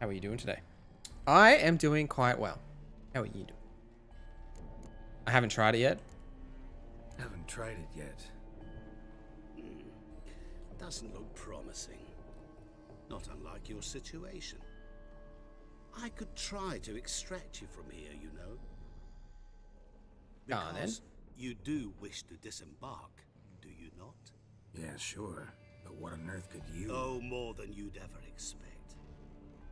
How are you doing today? I am doing quite well. How are you doing? I haven't tried it yet. Haven't tried it yet. Doesn't look promising. Not unlike your situation. I could try to extract you from here, you know. Go on, then. Because you do wish to disembark, do you not? Yeah, sure. But what on earth could you... Oh, more than you'd ever expect.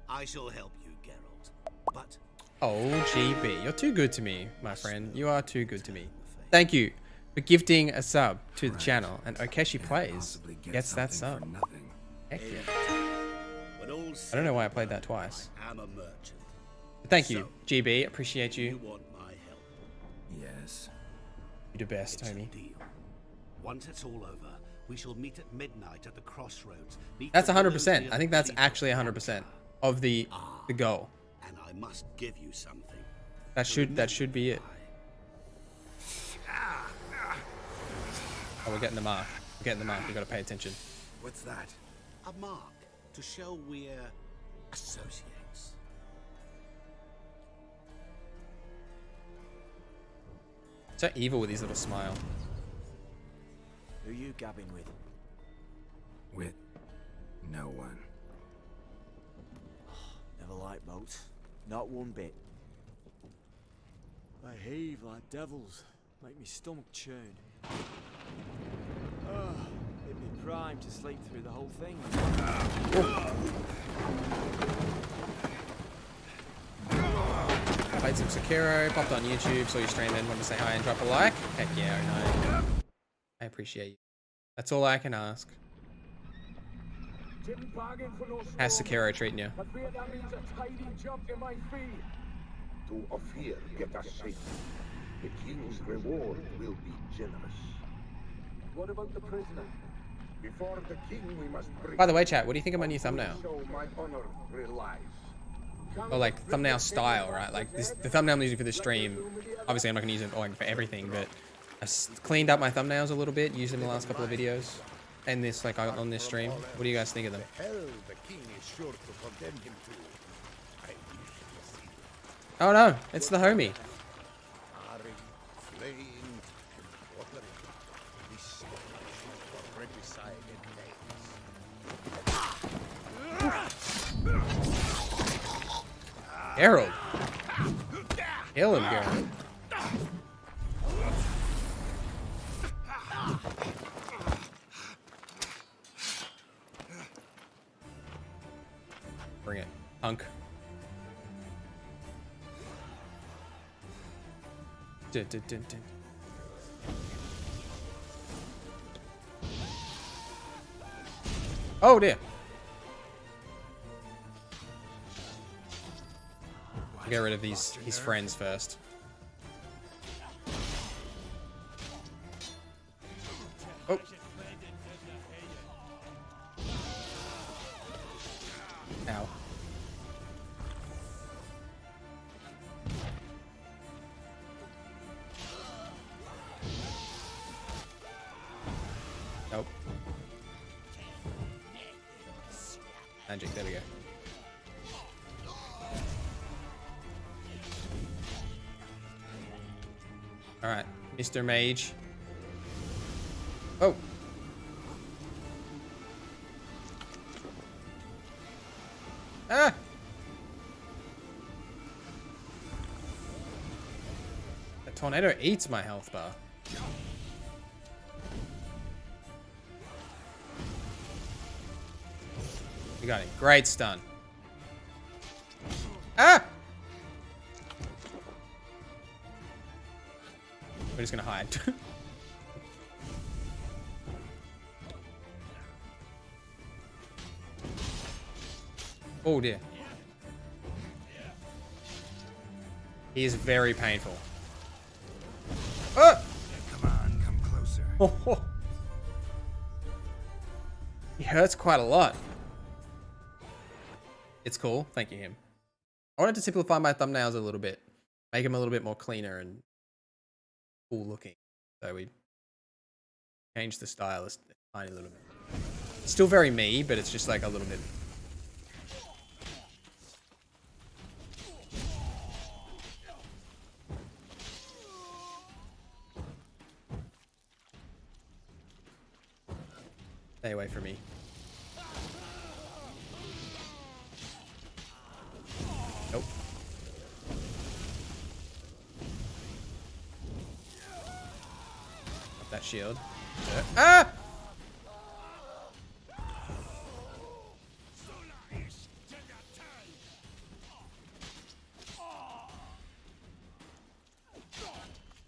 I shall help you, Geralt. But... Oh, GB. You're too good to me, my friend. You are too good to me. Thank you for gifting a sub to the channel. And Okeshi Plays gets that sub. Heck yeah. I don't know why I played that twice. I'm a merchant. But thank you, GB. Appreciate you. You want my help? Yes. You the best, It's a homie. deal. Once it's all over, we shall meet at midnight at the crossroads. Meet That's the 100%. I think that's people actually 100% of the goal. And I must give you something. That should be it. Oh, we're getting the mark. We're getting the mark. We got to pay attention. What's that? A mark to show we're associates. So evil with his little smile. Who you gabbing with? With no one. Never liked boats. Not one bit. They heave like devils. Make me stomach churn. It'd be prime to sleep through the whole thing. Played some Sekiro, popped on YouTube, saw you stream then, wanted to say hi and drop a like. Heck yeah, no. I appreciate you. That's all I can ask. How's Sekiro treating you? To Ophir, get us safe. The king's reward will be generous. What about the prisoner? Before the king, we must bring... By the way, chat, what do you think of my new thumbnail? So my honor relies. Or like thumbnail style, right? Like this, the thumbnail I'm using for this stream. Obviously, I'm not gonna use it for everything, but I've cleaned up my thumbnails a little bit, used them in the last couple of videos, and this like on this stream. What do you guys think of them? Hell, the king is sure to condemn him to. Oh no, it's the homie. Harold. Kill him, Harold. Bring it, punk. Dun, dun, dun, dun. Oh dear. We'll get rid of his friends first. Oh. Ow. Nope. Magic, there we go. Alright, Mr. Mage. Oh! Ah! The tornado eats my health bar. We got it. Great stun. Ah! We're just gonna hide. Oh dear. He is very painful. Oh! Come on, come closer. Oh. He hurts quite a lot. It's cool. Thank you, him. I wanted to simplify my thumbnails a little bit. Make them a little bit more cleaner and cool looking. So we changed the style a tiny little bit. It's still very me, but it's just like a little bit. Stay away from me. Nope. Up that shield. Ah!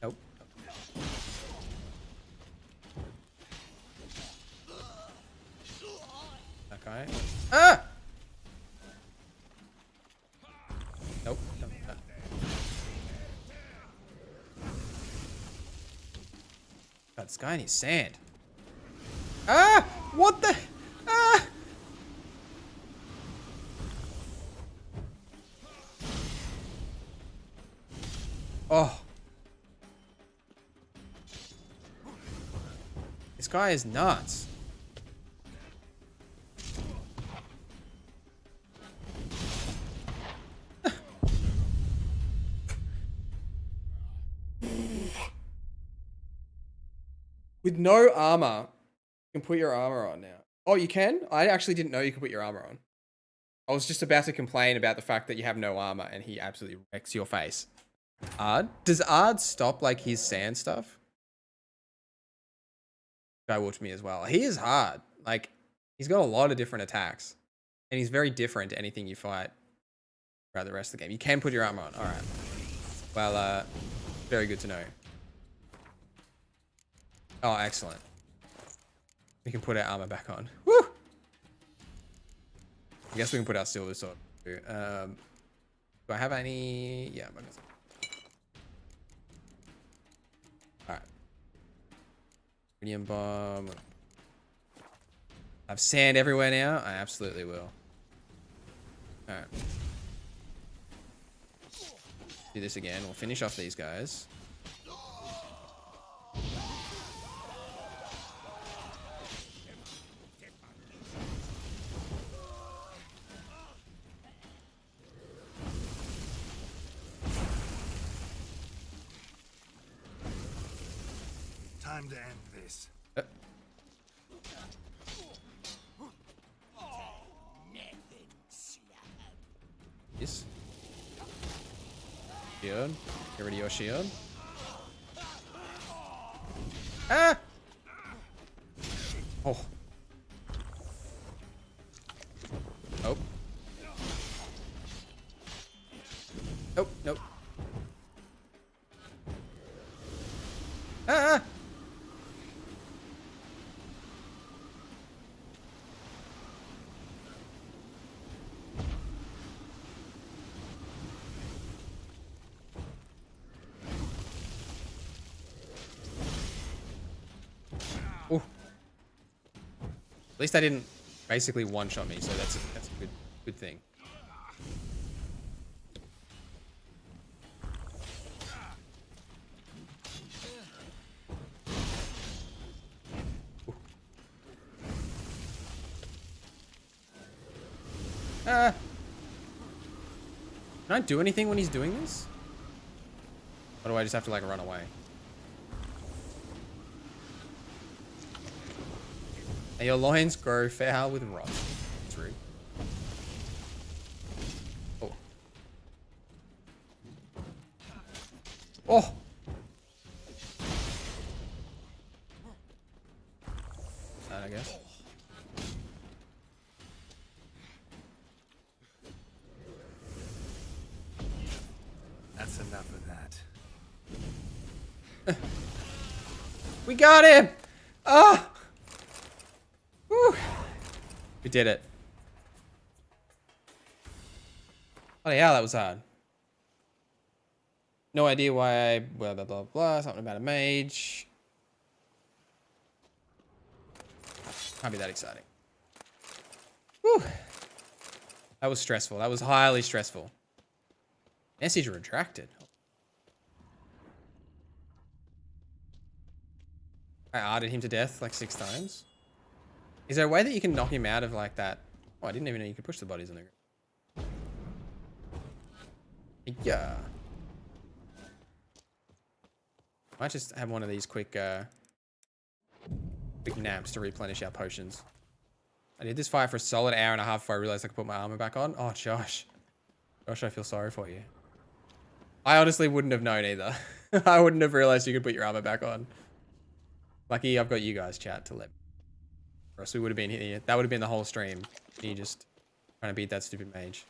Nope. Okay. Ah! Nope. Nope. God, this guy needs sand. Ah! What the? Ah! Oh. This guy is nuts. With no armor, you can put your armor on now. Oh, you can? I actually didn't know you could put your armor on. I was just about to complain about the fact that you have no armor and he absolutely wrecks your face. Ard? Does Ard stop like his sand stuff? Guy watched me as well. He is hard. Like, he's got a lot of different attacks. And he's very different to anything you fight throughout the rest of the game. You can put your armor on. Alright. Well, very good to know. Oh, excellent. We can put our armor back on. Woo! I guess we can put our silver sword too. Do I have any? Yeah, I guess. Alright. Medium bomb. I have sand everywhere now? I absolutely will. Alright. Do this again. We'll finish off these guys. Time to end this. Yes. Shield. Get rid of your shield. Ah! Oh. Nope. Nope, nope. Ah! At least I didn't basically one-shot me, so that's a good thing. Can I do anything when he's doing this? Or do I just have to like run away? May your loins grow foul with rot. That's rude. Oh. Oh! That, I guess. That's enough of that. We got him! Ah! Woo. We did it. Oh yeah, that was hard. No idea why I blah blah blah blah. Something about a mage. Can't be that exciting. Whew. That was stressful. That was highly stressful. Message retracted. I arted him to death like 6 times. Is there a way that you can knock him out of like that? Oh, I didn't even know you could push the bodies on the ground. Yeah. Might just have one of these quick naps to replenish our potions. I did this fight for a solid hour and a half before I realized I could put my armor back on. Oh, Josh. Josh, I feel sorry for you. I honestly wouldn't have known either. I wouldn't have realized you could put your armor back on. Lucky I've got you guys, chat, to let me. Or else we would have been here. That would have been the whole stream. You just trying to beat that stupid mage.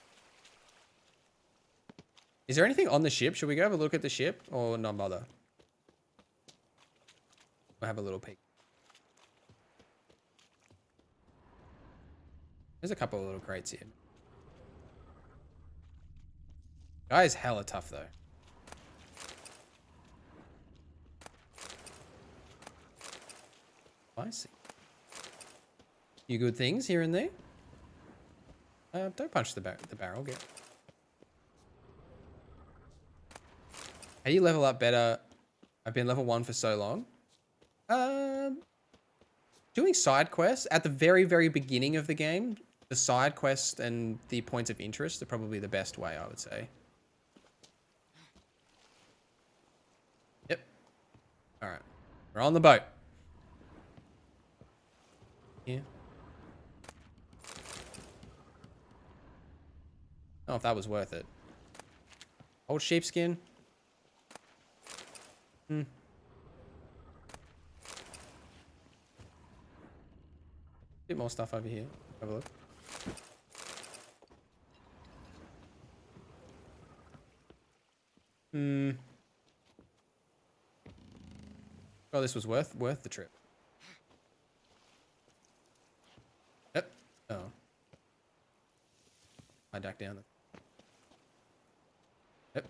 Is there anything on the ship? Should we go have a look at the ship or not bother? We'll have a little peek. There's a couple of little crates here. Guy is hella tough though. I see. Few good things here and there. Don't punch the barrel. Get. How do you level up better? I've been level 1 for so long. Doing side quests at the very, very beginning of the game. The side quest and the points of interest are probably the best way, I would say. Yep. All right. We're on the boat. Yeah. I don't know if that was worth it. Old sheepskin. Bit more stuff over here. Have a look. Oh, this was worth the trip. Yep. Oh. I duck down. Yep.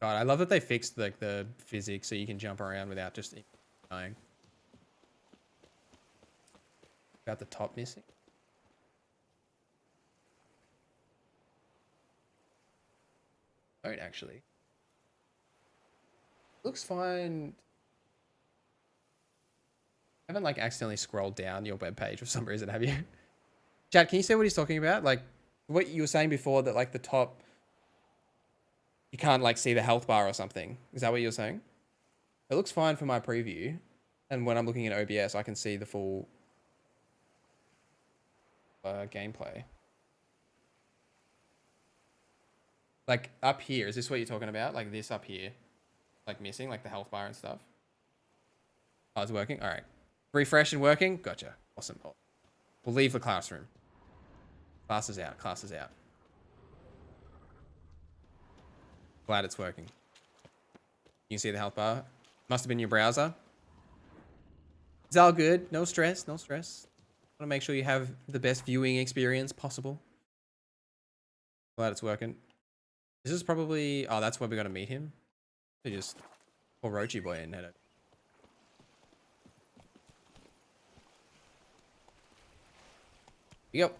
God, I love that they fixed like the physics so you can jump around without just dying. Got the top missing. Don't actually. Looks fine. I haven't like accidentally scrolled down your webpage for some reason, have you? Chad, can you say what he's talking about? Like what you were saying before that like the top, you can't like see the health bar or something. Is that what you're saying? It looks fine for my preview. And when I'm looking at OBS, I can see the full gameplay. Like up here, is this what you're talking about? Like this up here, like missing, like the health bar and stuff. Oh, it's working. All right, refresh and working. Gotcha. Awesome. We'll leave the classroom. Class is out. Class is out. Glad it's working. You can see the health bar. Must have been your browser. It's all good. No stress. No stress. Want to make sure you have the best viewing experience possible. Glad it's working. This is probably... Oh, that's where we got to meet him. We just... Poor Rochi boy and head it. Yep.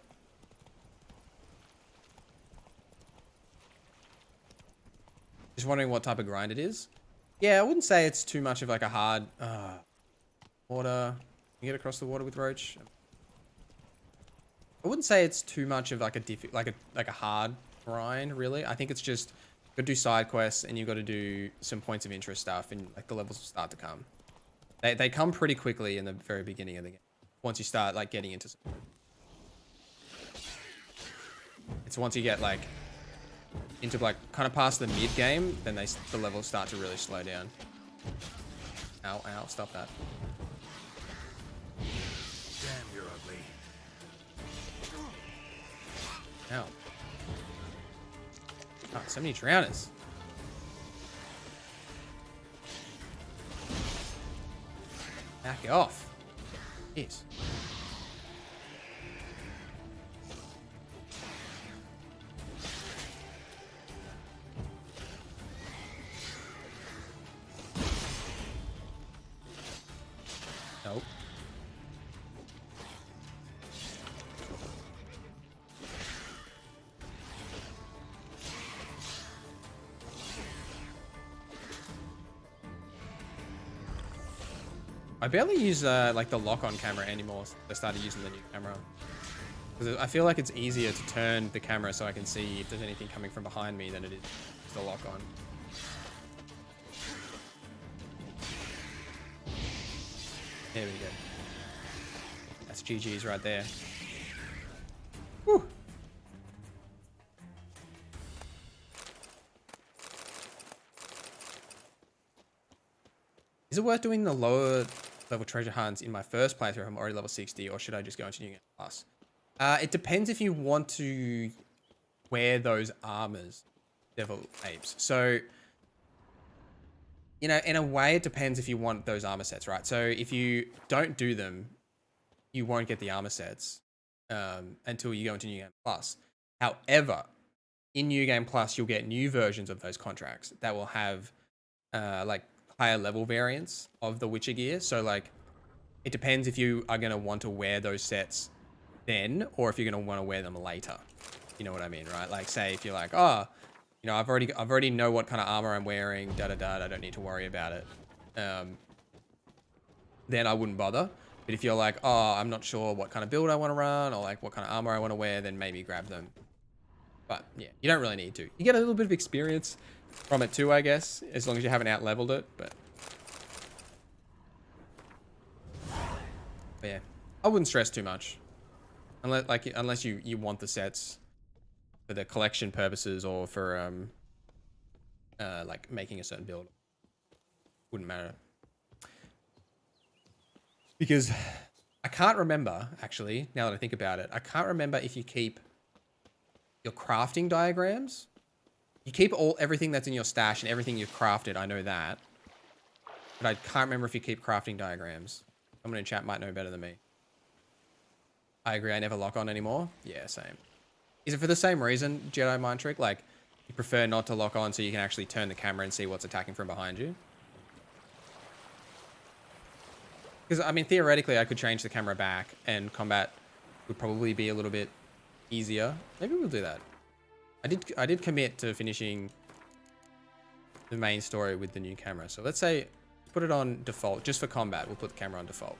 Just wondering what type of grind it is. Yeah, I wouldn't say it's too much of like a hard water. You get across the water with Roach. I wouldn't say it's too much of like a hard grind, really. I think it's just you got to do side quests and you got to do some points of interest stuff, and like the levels will start to come. They come pretty quickly in the very beginning of the game. Once you start like getting into, it's once you get like into like kind of past the mid game, then the levels start to really slow down. Ow, ow, stop that. Damn, you're ugly. Ow. Oh, so many drowners. Back off. Jeez. Nope. I barely use like the lock-on camera anymore since I started using the new camera. Because I feel like it's easier to turn the camera so I can see if there's anything coming from behind me than it is the lock-on. There we go. That's GG's right there. Whew. Is it worth doing the lower level treasure hunts in my first playthrough if I'm already level 60, or should I just go into New Game Plus? It depends if you want to wear those armors, Devil Apes. So, you know, in a way, it depends if you want those armor sets, right? So if you don't do them, you won't get the armor sets until you go into New Game Plus. However, in New Game Plus, you'll get new versions of those contracts that will have like higher level variants of the Witcher gear. So like, it depends if you are going to want to wear those sets then, or if you're going to want to wear them later. You know what I mean, right? Like, say if you're like, oh, you know, I've already know what kind of armor I'm wearing, I don't need to worry about it. Then I wouldn't bother. But if you're like, oh, I'm not sure what kind of build I want to run, or like what kind of armor I want to wear, then maybe grab them. But yeah, you don't really need to. You get a little bit of experience from it too, I guess, as long as you haven't out-leveled it. But yeah, I wouldn't stress too much, unless you want the sets for the collection purposes or for like making a certain build. Wouldn't matter, because I can't remember, actually, now that I think about it, I can't remember if you keep your crafting diagrams. You keep everything that's in your stash and everything you've crafted, I know that. But I can't remember if you keep crafting diagrams. Someone in chat might know better than me. I agree, I never lock on anymore. Yeah, same. Is it for the same reason, Jedi Mind Trick? Like, you prefer not to lock on so you can actually turn the camera and see what's attacking from behind you? Because, I mean, theoretically, I could change the camera back and combat would probably be a little bit easier. Maybe we'll do that. I did commit to finishing the main story with the new camera. So let's say, put it on default. Just for combat, we'll put the camera on default.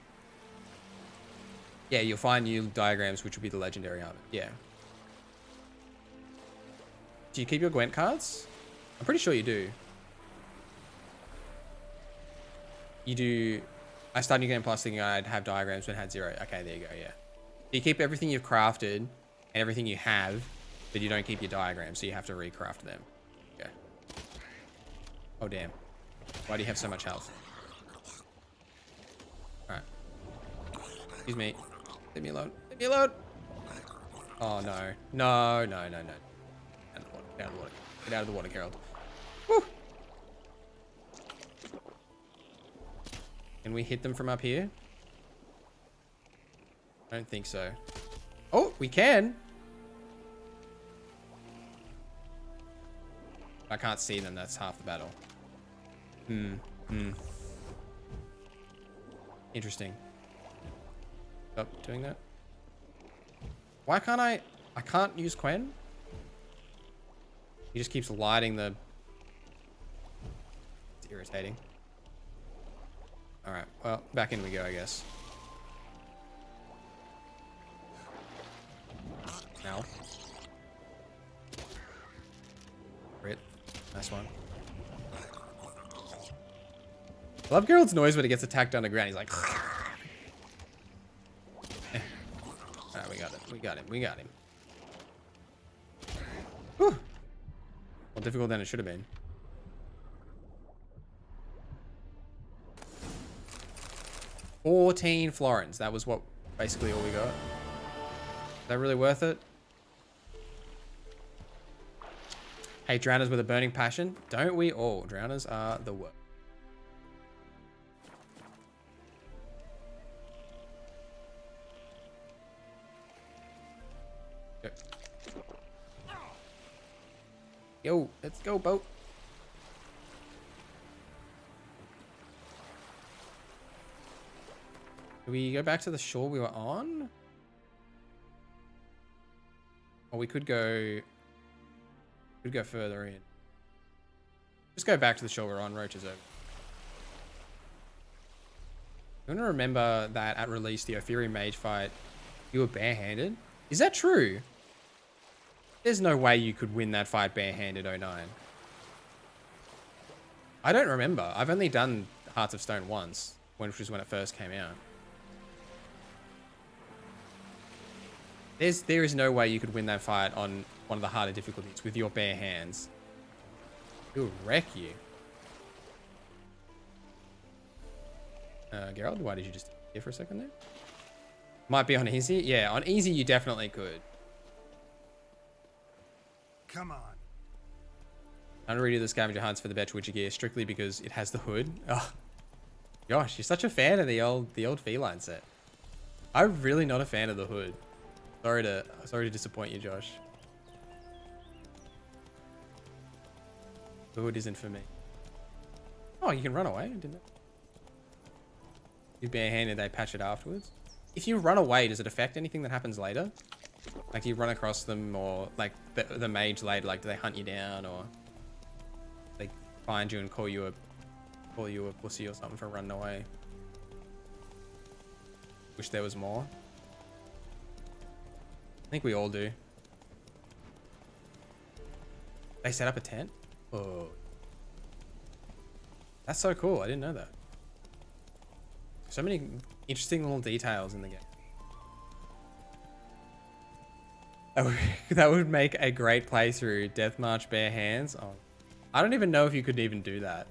Yeah, you'll find new diagrams, which will be the legendary armor. Yeah. Do you keep your Gwent cards? I'm pretty sure you do. You do. I started New Game Plus thinking I'd have diagrams when I had 0. Okay, there you go, yeah. You keep everything you've crafted and everything you have, but you don't keep your diagrams, so you have to recraft them. Okay. Oh, damn. Why do you have so much health? Alright. Excuse me. Leave me alone. Leave me alone! Oh, no. No, no, no, no. Get out of the water. Get out of the water, Geralt. Woo! Can we hit them from up here? I don't think so. Oh, we can! I can't see them, that's half the battle. Interesting. Stop doing that. Why can't I can't use Quen? He just keeps lighting the... It's irritating. Alright, well, back in we go, I guess. Now. Crit. Nice one. I love Geralt's noise when he gets attacked underground. He's like... Alright, we got it. We got him. We got him. Whew. More difficult than it should have been. $14 florins. That was what basically all we got. Is that really worth it? Hate drowners with a burning passion. Don't we all? Drowners are the worst. Go. Yo, let's go, boat. Do we go back to the shore we were on? Or we could go further in. Just go back to the shore we're on. Roach is over. I'm gonna remember that at release, the Ophiri Mage fight, you were barehanded. Is that true? There's no way you could win that fight barehanded, 09. I don't remember. I've only done Hearts of Stone once, which was when it first came out. There is no way you could win that fight on one of the harder difficulties with your bare hands. It will wreck you. Geralt, why did you just here for a second there? Might be on easy. Yeah, on easy you definitely could. Come on. I'm gonna redo the scavenger hunts for the Betch Witcher gear strictly because it has the hood. Oh, gosh, you're such a fan of the old feline set. I'm really not a fan of the hood. Sorry to disappoint you, Josh. The hood isn't for me. Oh, you can run away, didn't it? You're barehanded, they patch it afterwards. If you run away, does it affect anything that happens later? Like, do you run across them, or like the mage later, like, do they hunt you down, or they find you and call you a pussy or something for running away? Wish there was more. I think we all do. They set up a tent? Oh. That's so cool. I didn't know that. So many interesting little details in the game. That would make a great playthrough. Death March bare hands. Oh, I don't even know if you could even do that.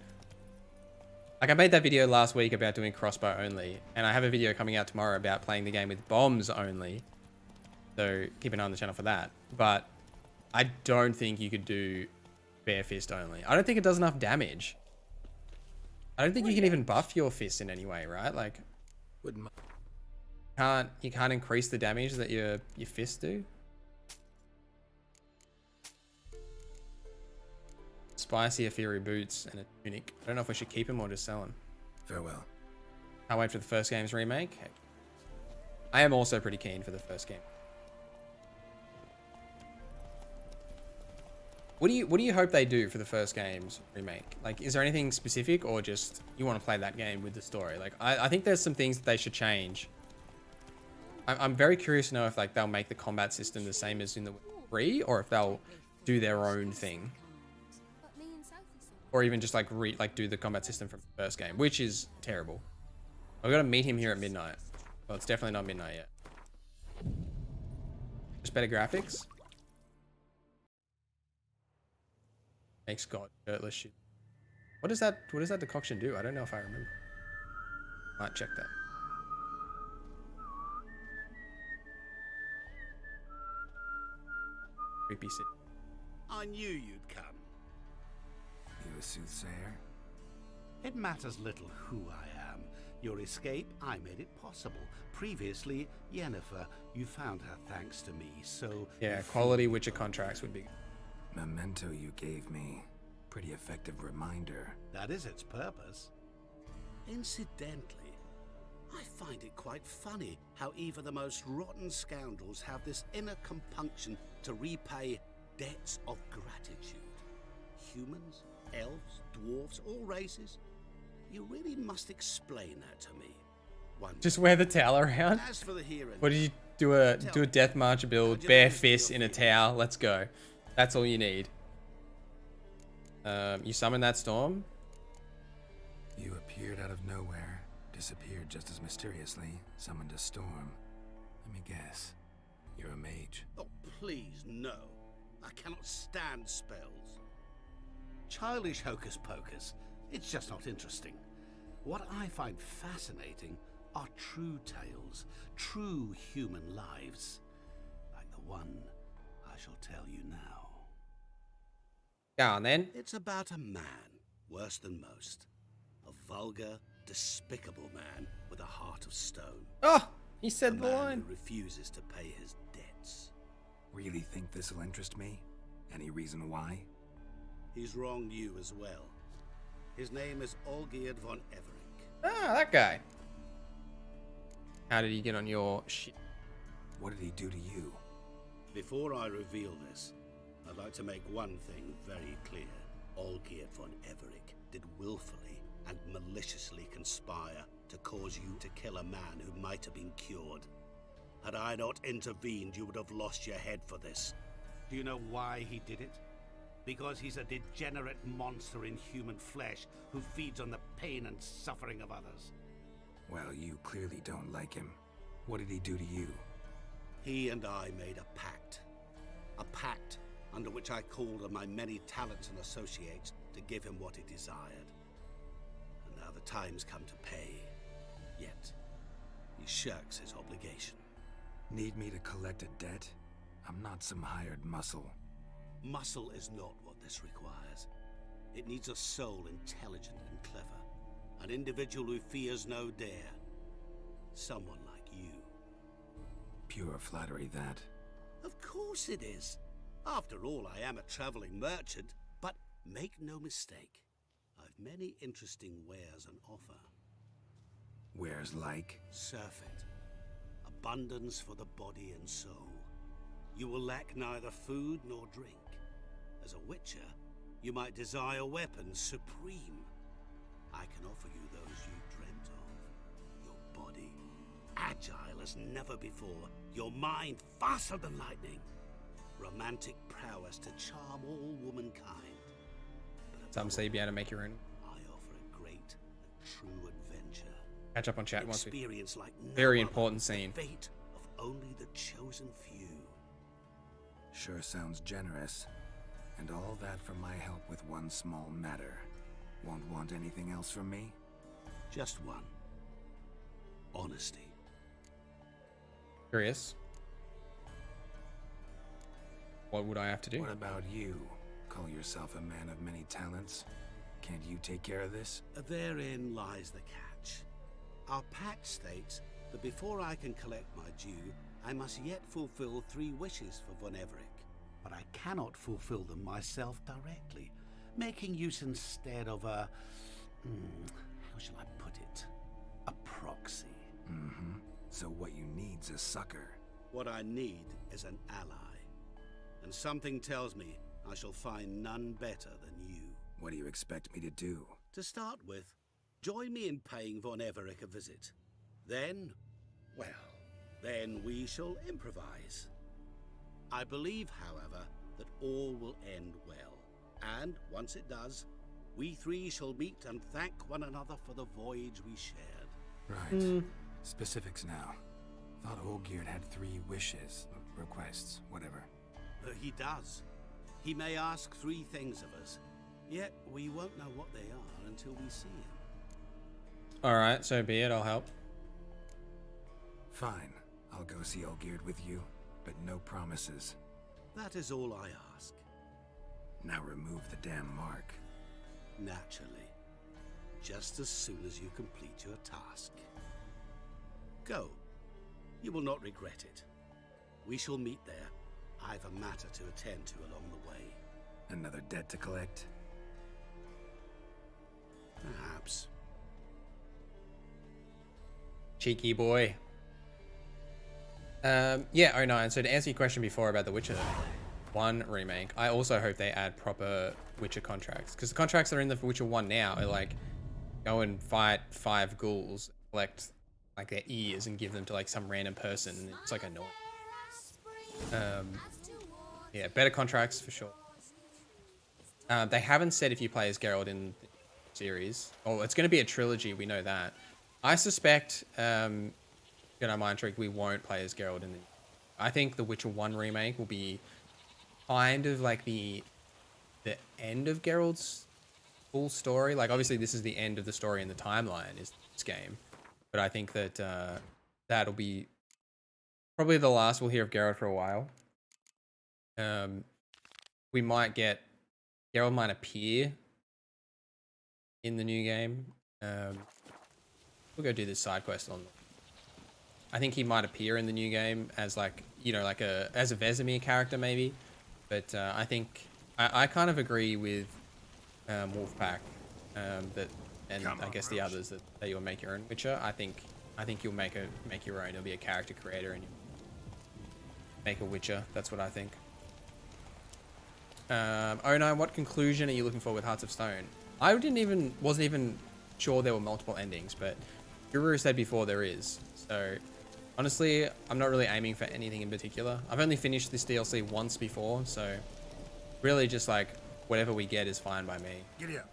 Like, I made that video last week about doing crossbow only, and I have a video coming out tomorrow about playing the game with bombs only. So keep an eye on the channel for that. But I don't think you could do bare fist only. I don't think it does enough damage. I don't think you can even buff your fist in any way, right? Like, you can't increase the damage that your fists do. Spicy Ophiri boots and a tunic. I don't know if we should keep them or just sell them. Farewell. Can't wait for the first game's remake. I am also pretty keen for the first game. What do you hope they do for the first game's remake? Like, is there anything specific, or just you want to play that game with the story? Like, I think there's some things that they should change. I'm very curious to know if, like, they'll make the combat system the same as in the 3, or if they'll do their own thing, or even just like do the combat system from the first game, which is terrible. I've got to meet him here at midnight. Well, it's definitely not midnight yet. Just better graphics. Makes God shirtless shit. What does that decoction do? I don't know if I remember. Might check that. Creepy city. I knew you'd come. You a soothsayer? It matters little who I am. Your escape, I made it possible. Previously, Yennefer, you found her thanks to me, so... Yeah, quality Witcher contracts would be... Memento you gave me. Pretty effective reminder. That is its purpose. Incidentally, I find it quite funny how even the most rotten scoundrels have this inner compunction to repay debts of gratitude. Humans, elves, dwarves, all races. You really must explain that to me. Just wear the towel around. As for the here and What did you do? Do a death march build, bare fist in a towel. Let's go. That's all you need. You summon that storm. You appeared out of nowhere, disappeared just as mysteriously, summoned a storm. Let me guess. You're a mage. Oh, please, no. I cannot stand spells. Childish hocus pocus. It's just not interesting. What I find fascinating are true tales, true human lives, like the one I shall tell you now. Go on then. It's about a man, worse than most. A vulgar, despicable man with a heart of stone. Oh, he said the line. Who refuses to pay his debts. Really think this'll interest me? Any reason why? He's wronged you as well. His name is Olgierd von Everick. Ah, that guy. How did he get on your shit? What did he do to you? Before I reveal this, I'd like to make one thing very clear. Olgierd von Everick did willfully and maliciously conspire to cause you to kill a man who might have been cured. Had I not intervened, you would have lost your head for this. Do you know why he did it? Because he's a degenerate monster in human flesh who feeds on the pain and suffering of others. Well, you clearly don't like him. What did he do to you? He and I made a pact. A pact under which I called on my many talents and associates to give him what he desired. And now the time's come to pay. Yet, he shirks his obligation. Need me to collect a debt? I'm not some hired muscle. Muscle is not what this requires. It needs a soul intelligent and clever. An individual who fears no dare. Someone like you. Pure flattery, that. Of course it is. After all, I am a traveling merchant. But make no mistake, I've many interesting wares on offer. Wares like? Surfeit. Abundance for the body and soul. You will lack neither food nor drink. As a witcher, you might desire weapons supreme. I can offer you those you dreamt of. Your body, agile as never before. Your mind, faster than lightning. Romantic prowess to charm all womankind. Some say you'd be able to make your own. I offer a great and true adventure. Catch up on chat once we. Experience like no Very other. important scene. The fate of only the chosen few. Sure sounds generous. And all that for my help with one small matter. Won't want anything else from me? Just one. Honesty. Curious. What would I have to do? What about you? Call yourself a man of many talents. Can't you take care of this? Therein lies the catch. Our pact states that before I can collect my due, I must yet fulfill 3 wishes for Von Everick. But I cannot fulfill them myself directly, making use instead of a... how shall I put it? A proxy. Mm-hmm. So what you need's a sucker. What I need is an ally. And something tells me I shall find none better than you. What do you expect me to do? To start with, join me in paying Von Everick a visit. Then, well, then we shall improvise. I believe, however, that all will end well. And once it does, we 3 shall meet and thank one another for the voyage we shared. Right. Specifics now. Thought Olgierd had 3 wishes, requests, whatever. He does. He may ask 3 things of us, yet we won't know what they are until we see him. Alright, so be it, I'll help. Fine. I'll go see Olgierd with you, but no promises. That is all I ask. Now remove the damn mark. Naturally. Just as soon as you complete your task. Go. You will not regret it. We shall meet there. I've a matter to attend to along the way. Another debt to collect? Perhaps. Cheeky boy. Yeah, oh no, and so to answer your question before about the Witcher 1 remake, I also hope they add proper Witcher contracts. Because the contracts that are in the Witcher 1 now are like, go and fight 5 ghouls, collect like their ears and give them to like some random person, and it's like annoying. Yeah, better contracts for sure. They haven't said if you play as Geralt in the series. Oh, it's going to be a trilogy, we know that. I suspect, mind trick, we won't play as Geralt in the... I think the Witcher 1 remake will be kind of like the end of Geralt's full story. Like, obviously, this is the end of the story in the timeline, is this game. But I think that that'll be probably the last we'll hear of Geralt for a while. We might get... Geralt might appear in the new game. We'll go do this side quest on... I think he might appear in the new game as like, you know, like as a Vesemir character maybe. But I think... I kind of agree with Wolfpack that... And I guess the others that you'll make your own Witcher. I think you'll make your own. You'll be a character creator and you'll make a Witcher. That's what I think. Oh no, what conclusion are you looking for with Hearts of Stone? I wasn't even sure there were multiple endings, but Guru said before there is. So honestly, I'm not really aiming for anything in particular. I've only finished this DLC once before, so really just like whatever we get is fine by me. Giddy up.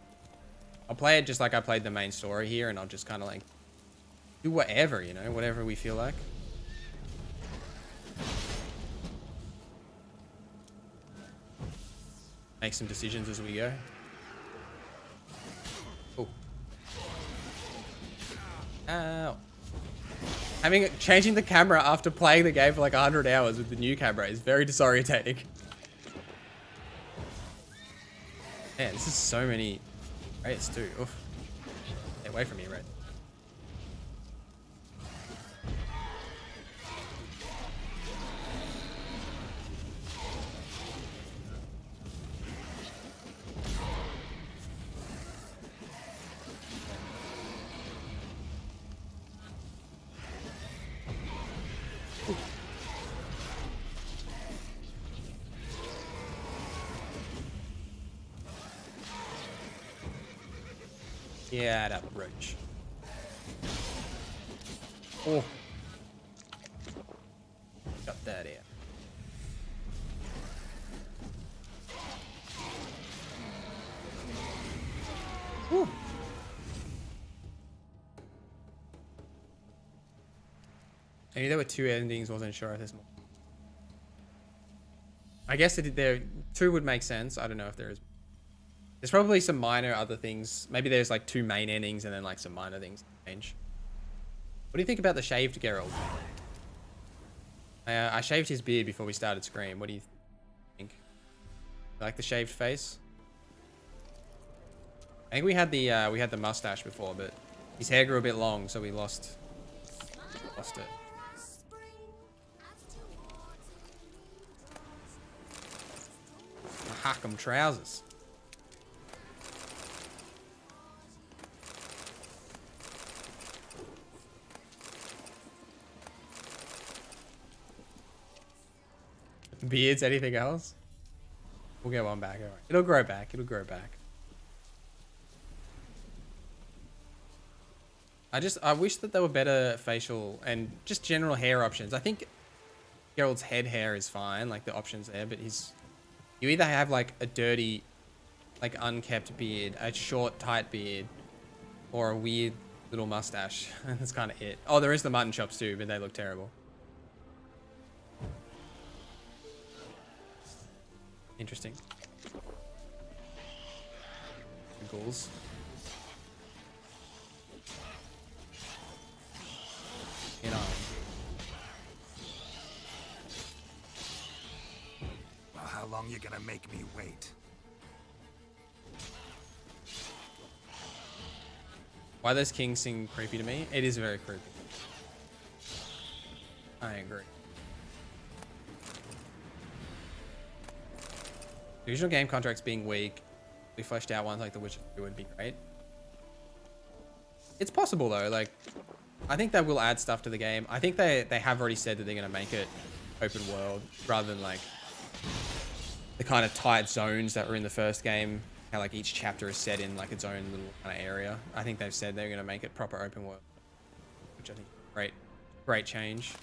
I'll play it just like I played the main story here, and I'll just kind of like do whatever, you know, whatever we feel like. Make some decisions as we go. Oh. Ow. Changing the camera after playing the game for like 100 hours with the new camera is very disorientating. Man, this is so many raids too. Oof. Stay away from me, Red. Yeah, that roach. Oh. Got that here. Whew. I knew there were 2 endings, wasn't sure if there's more. I guess there 2 would make sense. I don't know if there is. There's probably some minor other things. Maybe there's like 2 main endings and then like some minor things change. What do you think about the shaved Geralt? I shaved his beard before we started Scream. What do you think? You like the shaved face? I think we had the mustache before, but his hair grew a bit long, so we lost it. Hackham trousers. Beards, anything else? We'll get one back. All right. It'll grow back. It'll grow back. I wish that there were better facial and just general hair options. I think Geralt's head hair is fine, like the options there, but you either have like a dirty, like unkept beard, a short, tight beard, or a weird little mustache. That's kind of it. Oh, there is the mutton chops too, but they look terrible. Interesting. Ghouls. Get on. Well, how long you gonna make me wait? Why those kings seem creepy to me? It is very creepy. I agree. The original game contracts being weak, we fleshed out ones like The Witcher 2 would be great. It's possible though, like, I think they will add stuff to the game. I think they have already said that they're going to make it open world rather than like the kind of tight zones that were in the first game. How like each chapter is set in like its own little kind of area. I think they've said they're going to make it proper open world, which I think is great change.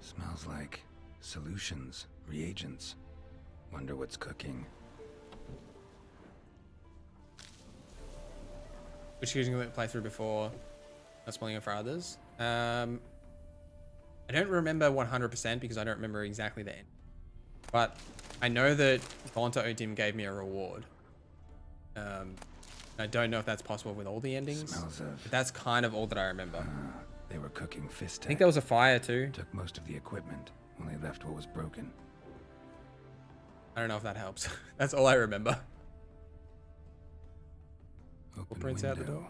Smells like solutions, reagents. Wonder what's cooking. Which choosing to play through before not spoiling it for others. I don't remember 100% because I don't remember exactly the end. But I know that Gaunter O'Dim gave me a reward. I don't know if that's possible with all the endings. Smells of... But that's kind of all that I remember. They were cooking fist tech. I think there was a fire too. Took most of the equipment, only left what was broken. I don't know if that helps. That's all I remember. Open Footprints window. out the door.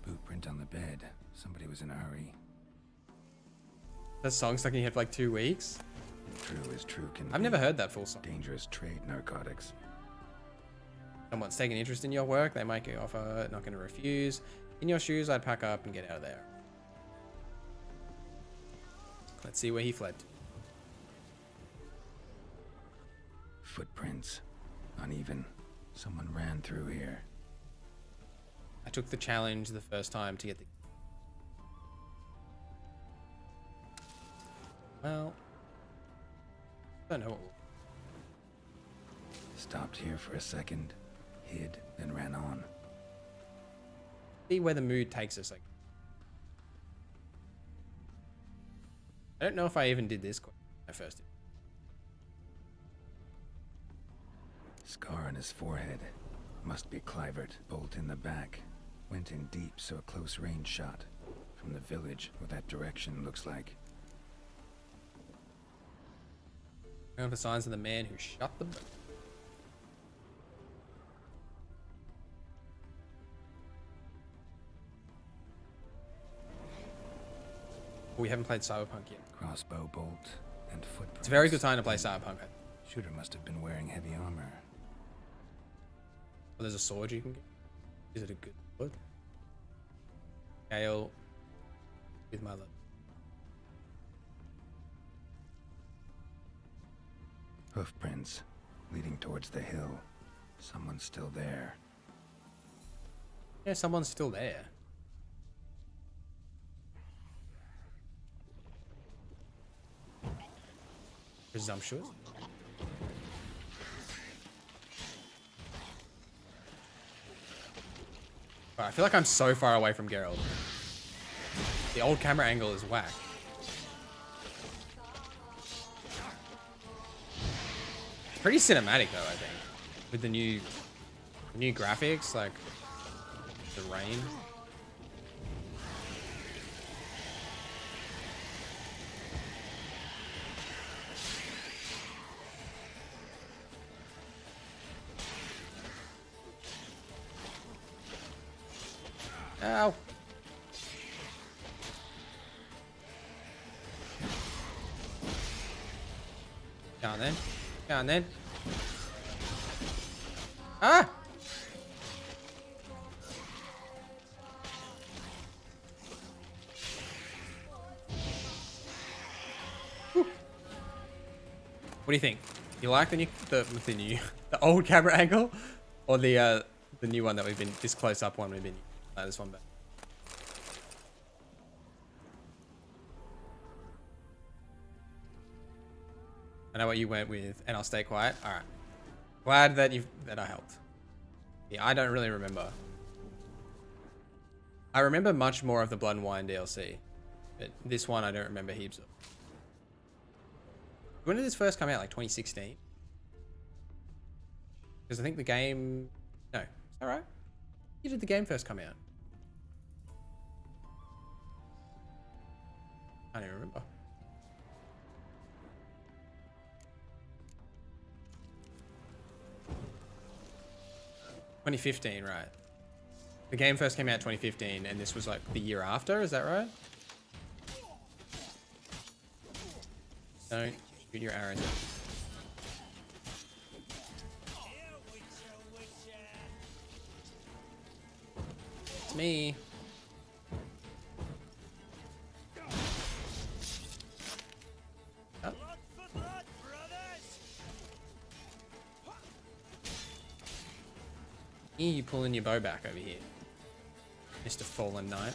Boot print on the bed. Somebody was in a hurry. That song stuck in your head for like 2 weeks. True as true can I've be. never heard that full song. Dangerous trade narcotics. Someone's taking interest in your work. They make an offer. Not going to refuse. In your shoes, I'd pack up and get out of there. Let's see where he fled. Footprints. Uneven. Someone ran through here. I took the challenge the first time to get the... Well... don't know what... Stopped here for a second. Hid, then ran on. See where the mood takes us. Like, I don't know if I even did this at first. Scar on his forehead. Must be Clivert. Bolt in the back. Went in deep, so a close range shot. From the village, what that direction looks like. Going for signs of the man who shot the... We haven't played Cyberpunk yet. Crossbow bolt and footprints. It's a very good time to play Cyberpunk. Shooter must have been wearing heavy armor. Oh, there's a sword you can get. Is it a good sword? Gale with my love. Hoofprints leading towards the hill. Someone's still there. Yeah, someone's still there. Presumptuous. Right, I feel like I'm so far away from Geralt. The old camera angle is whack. Pretty cinematic though, I think. With the new graphics, like the rain. Ow. Down then. Down then. Ah! Whew. What do you think? You like the old camera angle, or the new one that we've been this close up one we've been? This one back. I know what you went with, and I'll stay quiet. All right. Glad that I helped. Yeah, I don't really remember. I remember much more of the Blood and Wine DLC, but this one I don't remember heaps of. When did this first come out? Like 2016? Because I think the game... No. Is that right? When did the game first come out? I don't even remember. $2015, right? The game first came out 2015, and this was like the year after. Is that right? Don't shoot your arrows. It's me. Oh. You pulling your bow back over here, Mr. Fallen Knight.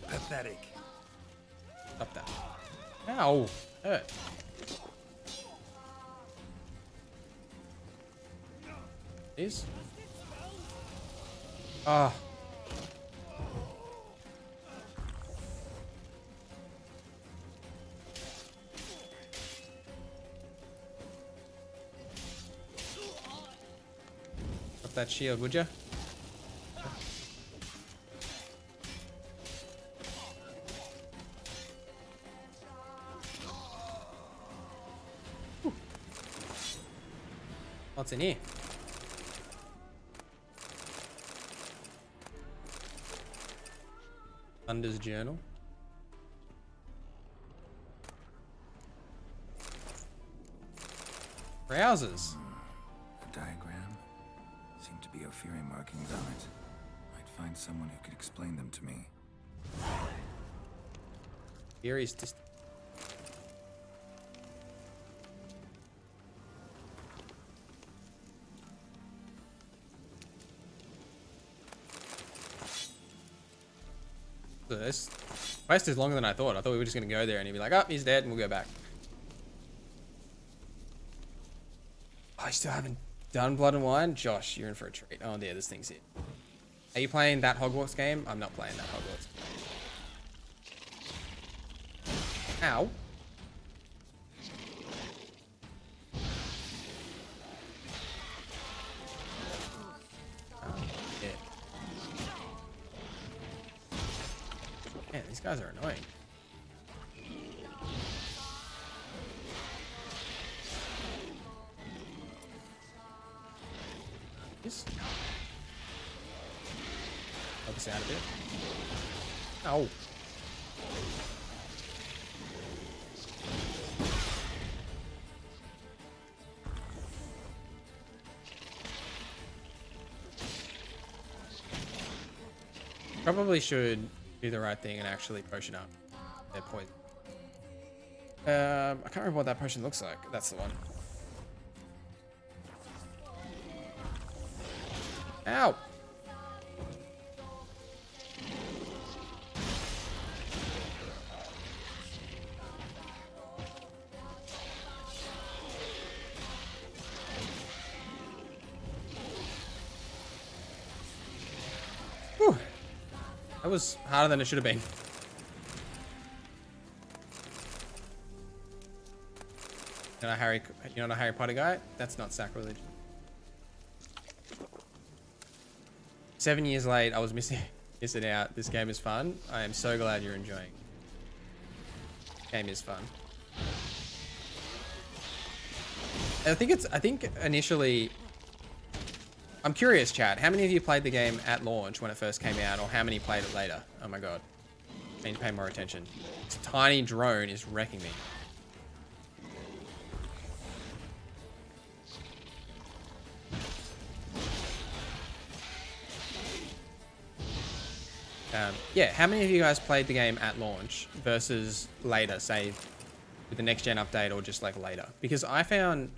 Pathetic. Stop that. Ow! Hurt. Is? Ah. Drop that shield, would you? What's in here? Thunder's journal. Browsers. A diagram. Seem to be Ophiri markings on it. Might find someone who could explain them to me. Here is just. This quest is longer than I thought. I thought we were just gonna go there and he'd be like, "Oh, he's dead," and we'll go back. Oh, you still haven't done Blood and Wine? Josh, you're in for a treat. Oh, yeah, this thing's here. Are you playing that Hogwarts game? I'm not playing that Hogwarts. Ow. Man, these guys are annoying. Yes. Help us out a bit. Ow. Probably should do the right thing and actually potion up their poison. I can't remember what that potion looks like. That's the one. Ow! Whew. That was harder than it should have been. You're not a Harry Potter guy? That's not sacrilege. 7 years late, I was missing out. This game is fun. I am so glad you're enjoying. Game is fun. I think initially, I'm curious, chat. How many of you played the game at launch when it first came out, or how many played it later? Oh my god. I need to pay more attention. This tiny drone is wrecking me. Yeah, how many of you guys played the game at launch versus later, say with the next gen update or just like later? Because I found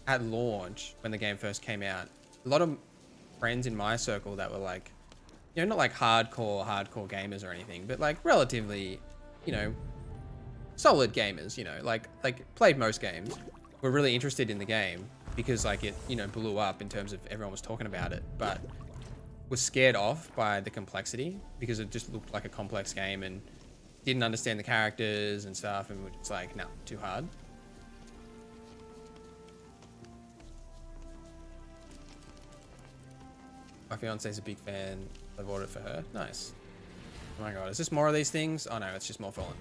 at launch, when the game first came out, a lot of friends in my circle that were like, you know, not like hardcore gamers or anything, but like relatively, you know, solid gamers, you know, like played most games, were really interested in the game because like it, you know, blew up in terms of everyone was talking about it, but was scared off by the complexity because it just looked like a complex game and didn't understand the characters and stuff, and was just like, no, too hard. My fiance's a big fan. I've ordered for her. Nice. Oh my god, is this more of these things? Oh no, it's just more fallen.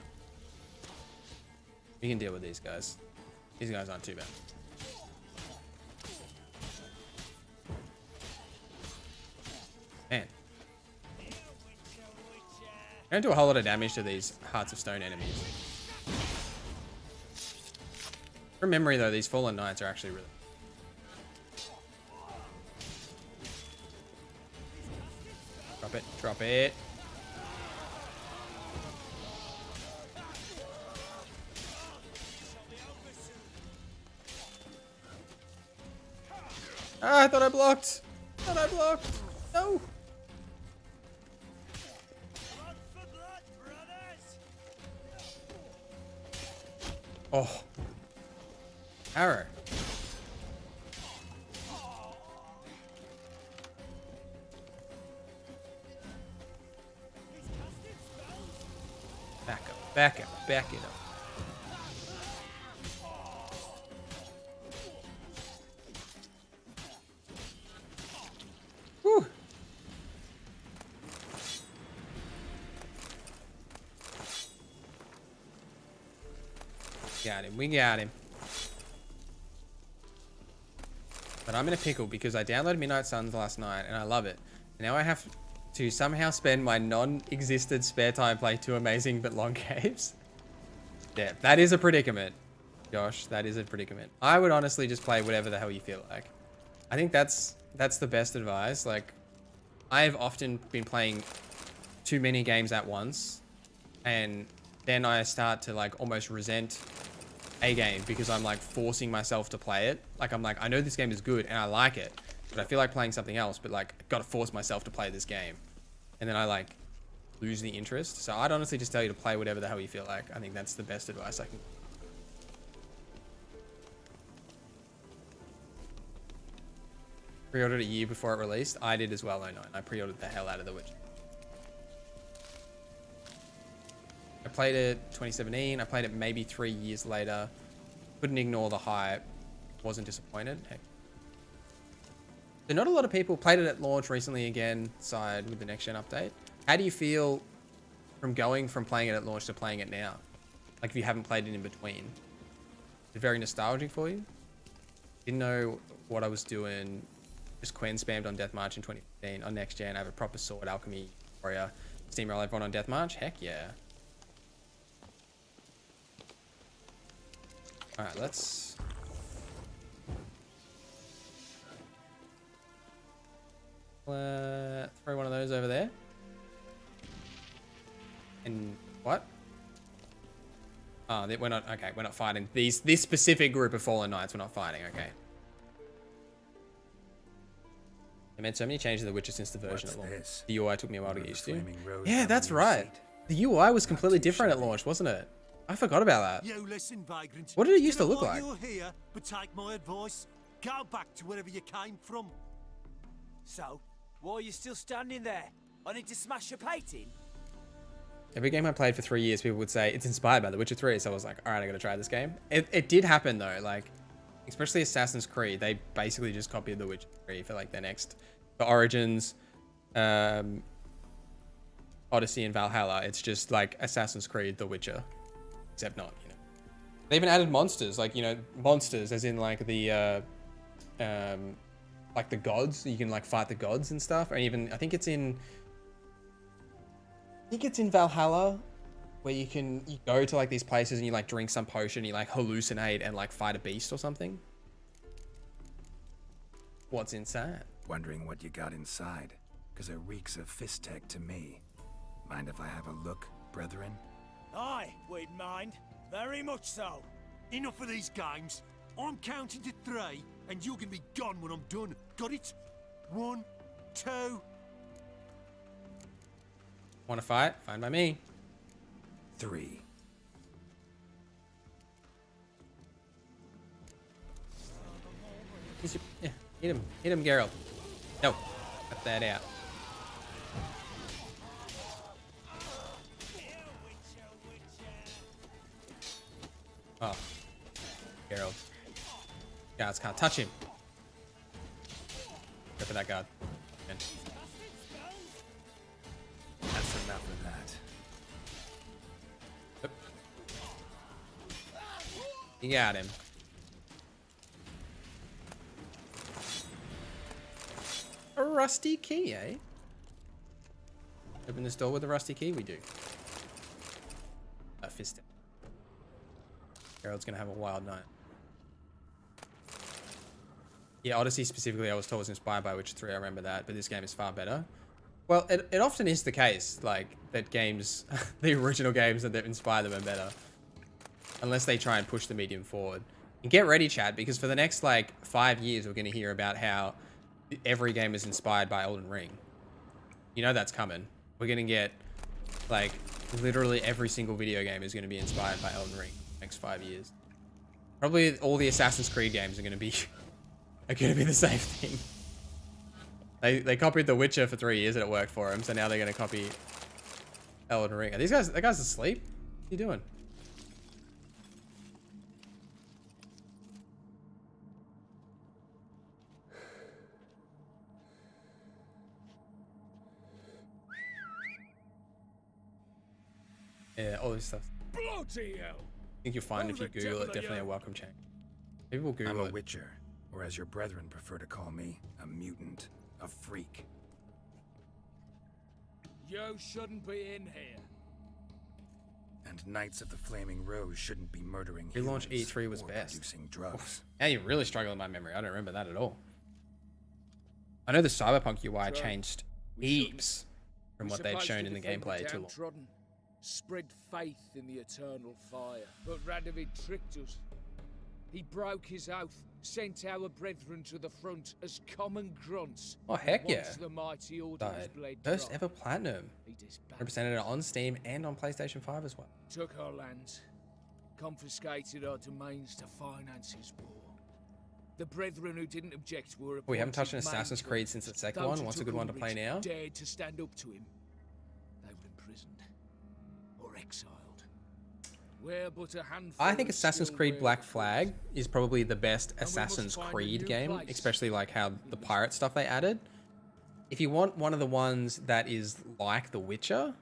We can deal with these guys. These guys aren't too bad. Man. I don't do a whole lot of damage to these Hearts of Stone enemies. From memory though, these Fallen Knights are actually really... Drop it, drop it. Ah, I thought I blocked. No. Oh. Arrow. Back up, back up, back it up. Whew. Got him, we got him. But I'm in a pickle because I downloaded Midnight Suns last night and I love it. And now I have to somehow spend my non-existent spare time playing 2 amazing but long games. Yeah, that is a predicament, Josh. That is a predicament. I would honestly just play whatever the hell you feel like. I think that's the best advice. Like, I've often been playing too many games at once, and then I start to like almost resent a game because I'm like forcing myself to play it. Like, I'm like, I know this game is good and I like it, but I feel like playing something else, but like I've got to force myself to play this game. And then I like lose the interest. So I'd honestly just tell you to play whatever the hell you feel like. I think that's the best advice I can. Pre-ordered a year before it released. I did as well, 09. I pre-ordered the hell out of The Witcher. I played it 2017. I played it maybe 3 years later. Couldn't ignore the hype. Wasn't disappointed. Heck. So not a lot of people played it at launch recently again, side with the next gen update. How do you feel from going from playing it at launch to playing it now? Like if you haven't played it in between. Is it very nostalgic for you? Didn't know what I was doing. Just Quen spammed on Deathmarch in 2015. On next gen, I have a proper sword, alchemy, warrior. Steamroll everyone on Deathmarch? Heck yeah. Alright, let's... throw one of those over there. And what? Oh, we're not... Okay, we're not fighting. This specific group of Fallen Knights, we're not fighting. Okay. They made so many changes to The Witcher since the version at launch. The UI took me a while to get used to. Yeah, that's right. The UI was completely different at launch, wasn't it? I forgot about that. You listen, vagrant. What did it used to look like? You're here, but take my advice. Go back to wherever you came from. So, why are you still standing there? I need to smash your plate in. Every game I played for 3 years, people would say it's inspired by The Witcher 3. So I was like, all right, I got to try this game. It did happen though. Like, especially Assassin's Creed, they basically just copied The Witcher 3 for like their next, for Origins, Odyssey, and Valhalla. It's just like Assassin's Creed, The Witcher, except not. You know, they even added monsters, like monsters, as in like the gods. You can like fight the gods and stuff. Or even I think it's in Valhalla, where you go to like these places and you like drink some potion, you like hallucinate and like fight a beast or something. What's inside? Wondering what you got inside, because it reeks of fist tech to me. Mind if I have a look, brethren? Aye, we'd mind. Very much so. Enough of these games. I'm counting to 3, and you're gonna be gone when I'm done. Got it? 1, 2. Want to fight? Fine by me. 3. Yeah, hit him, Geralt. No, cut that out. Oh, Geralt. Guards can't touch him. Go for that guard. Man. That's enough of that. Oop. You got him. A rusty key, eh? Open this door with a rusty key? We do. Fist. Gerald's gonna have a wild night. Yeah, Odyssey specifically I was told was inspired by Witcher 3, I remember that, but this game is far better. Well, it often is the case, like, that games, the original games that inspire them are better. Unless they try and push the medium forward. And get ready, chat, because for the next, like, 5 years, we're gonna hear about how every game is inspired by Elden Ring. You know that's coming. We're gonna get, like, literally every single video game is gonna be inspired by Elden Ring next 5 years. Probably all the Assassin's Creed games are gonna be the same thing. They copied The Witcher for 3 years and it worked for them, so now they're gonna copy Elden Ring. Are these guys? That guy's asleep? What are you doing? Yeah, all this stuff. Bloody hell! I think you'll find if you Google it, definitely a welcome change. Maybe we'll Google it. I'm a Witcher, or as your brethren prefer to call me, a mutant, a freak. You shouldn't be in here. And Knights of the Flaming Rose shouldn't be murdering Relaunch humans E3 was or best. producing drugs. Now you're really struggling with my memory. I don't remember that at all. I know the Cyberpunk UI changed heaps from what they'd shown in the gameplay too long. Spread faith in the eternal fire. But Radovid tricked us. He broke his oath, sent our brethren to the front as common grunts. Oh, heck yeah. Once the mighty Order's blade First dropped, ever platinum. he disbanded. Represented it on Steam and on PlayStation 5 as well. Took our lands, confiscated our domains to finance his war. The brethren who didn't object were We haven't touched an appointed Assassin's main Creed since the second Those one. who What's a took good one to play umbrage now? Dared to stand up to him. They were imprisoned or exiled. We're but a handful I think of Assassin's skilled Creed Black warriors. Flag is probably the best we must Assassin's find a Creed new game, place. especially like how the pirate stuff they added. If you want one of the ones that is like The Witcher,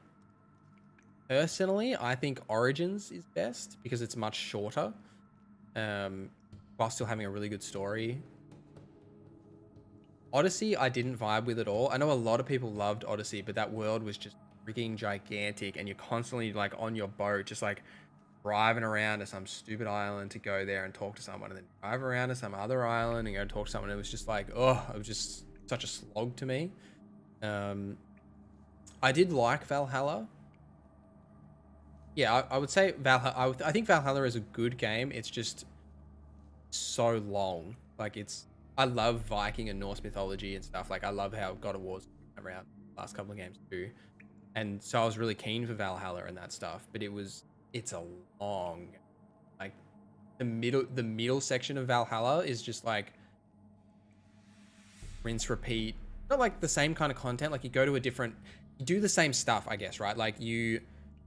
personally, I think Origins is best because it's much shorter, while still having a really good story. Odyssey, I didn't vibe with at all. I know a lot of people loved Odyssey, but that world was just freaking gigantic, and you're constantly like on your boat, just like driving around to some stupid island to go there and talk to someone, and then drive around to some other island and go talk to someone. It was just like, oh, it was just such a slog to me. I did like Valhalla. Yeah, I would say Valhalla. I think Valhalla is a good game. It's just so long. Like I love Viking and Norse mythology and stuff. Like I love how God of War's around the last couple of games too. And so I was really keen for Valhalla and that stuff, but it's a long, like the middle section of Valhalla is just like rinse repeat. Not like the same kind of content. Like you do the same stuff, I guess, right? Like you're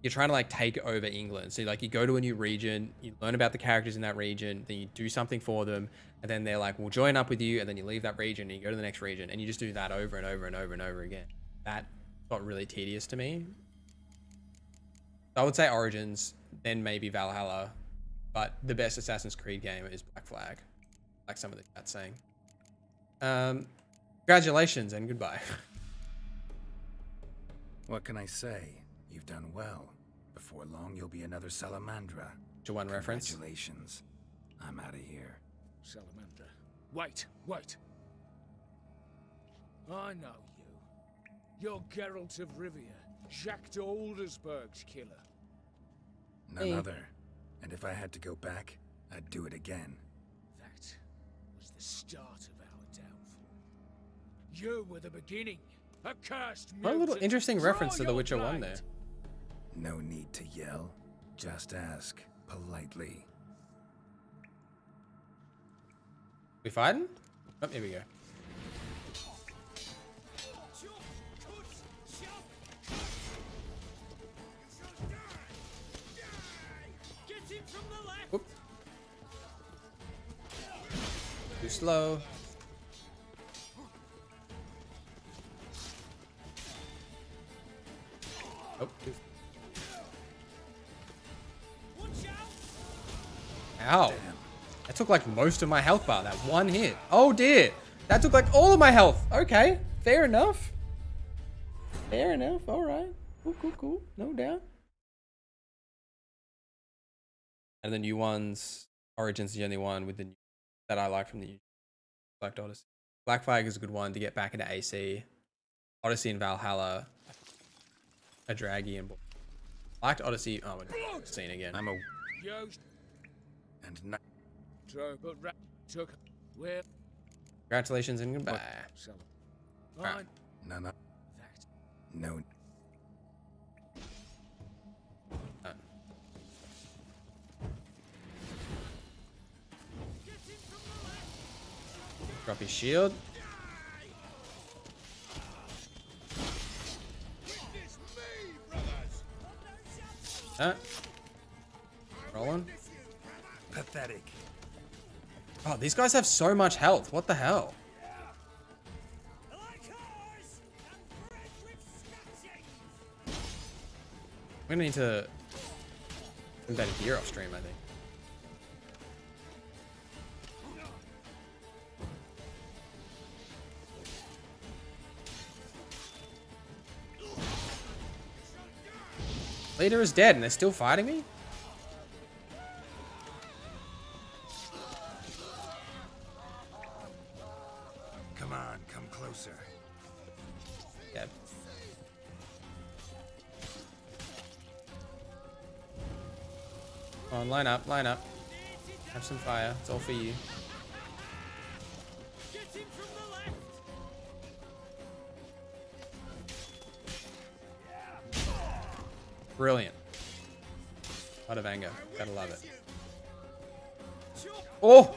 trying to like take over England. So like you go to a new region, you learn about the characters in that region, then you do something for them, and then they're like, we'll join up with you, and then you leave that region and you go to the next region, and you just do that over and over and over and over again. That got really tedious to me. I would say Origins, then maybe Valhalla, but the best Assassin's Creed game is Black Flag, like some of the chat's saying. Congratulations and goodbye. What can I say? You've done well. Before long, you'll be another Salamandra. To one reference. Congratulations. I'm out of here. Salamander. Wait. I know you. You're Geralt of Rivia, Jacques de Aldersberg's killer. None other. And if I had to go back, I'd do it again. That was the start of our downfall. You were the beginning. A cursed What a little mutant. interesting Draw reference to The your Witcher 1 blade. there. No need to yell. Just ask politely. We fighting? Oh, here we go. Whoop. Too slow. Oh. Ow. That took like most of my health bar, that one hit. Oh dear. That took like all of my health. Okay, fair enough. Fair enough. All right. Cool, cool, cool. No doubt. And the new ones, Origin's the only one with the new, that I like from the Black Odyssey. Black Flag is a good one to get back into AC. Odyssey and Valhalla, a Draggy and liked Odyssey. Oh, we're seeing again. I'm a and not took where Congratulations and goodbye. fine. no. No. Drop his shield. Rolling. Pathetic. Oh, these guys have so much health. What the hell? We're gonna need to do better gear off stream, I think. Leader is dead and they're still fighting me? Come on, come closer. Yeah. Come on, line up, line up. Have some fire. It's all for you. Brilliant. Lot of anger. Gotta love it. Oh!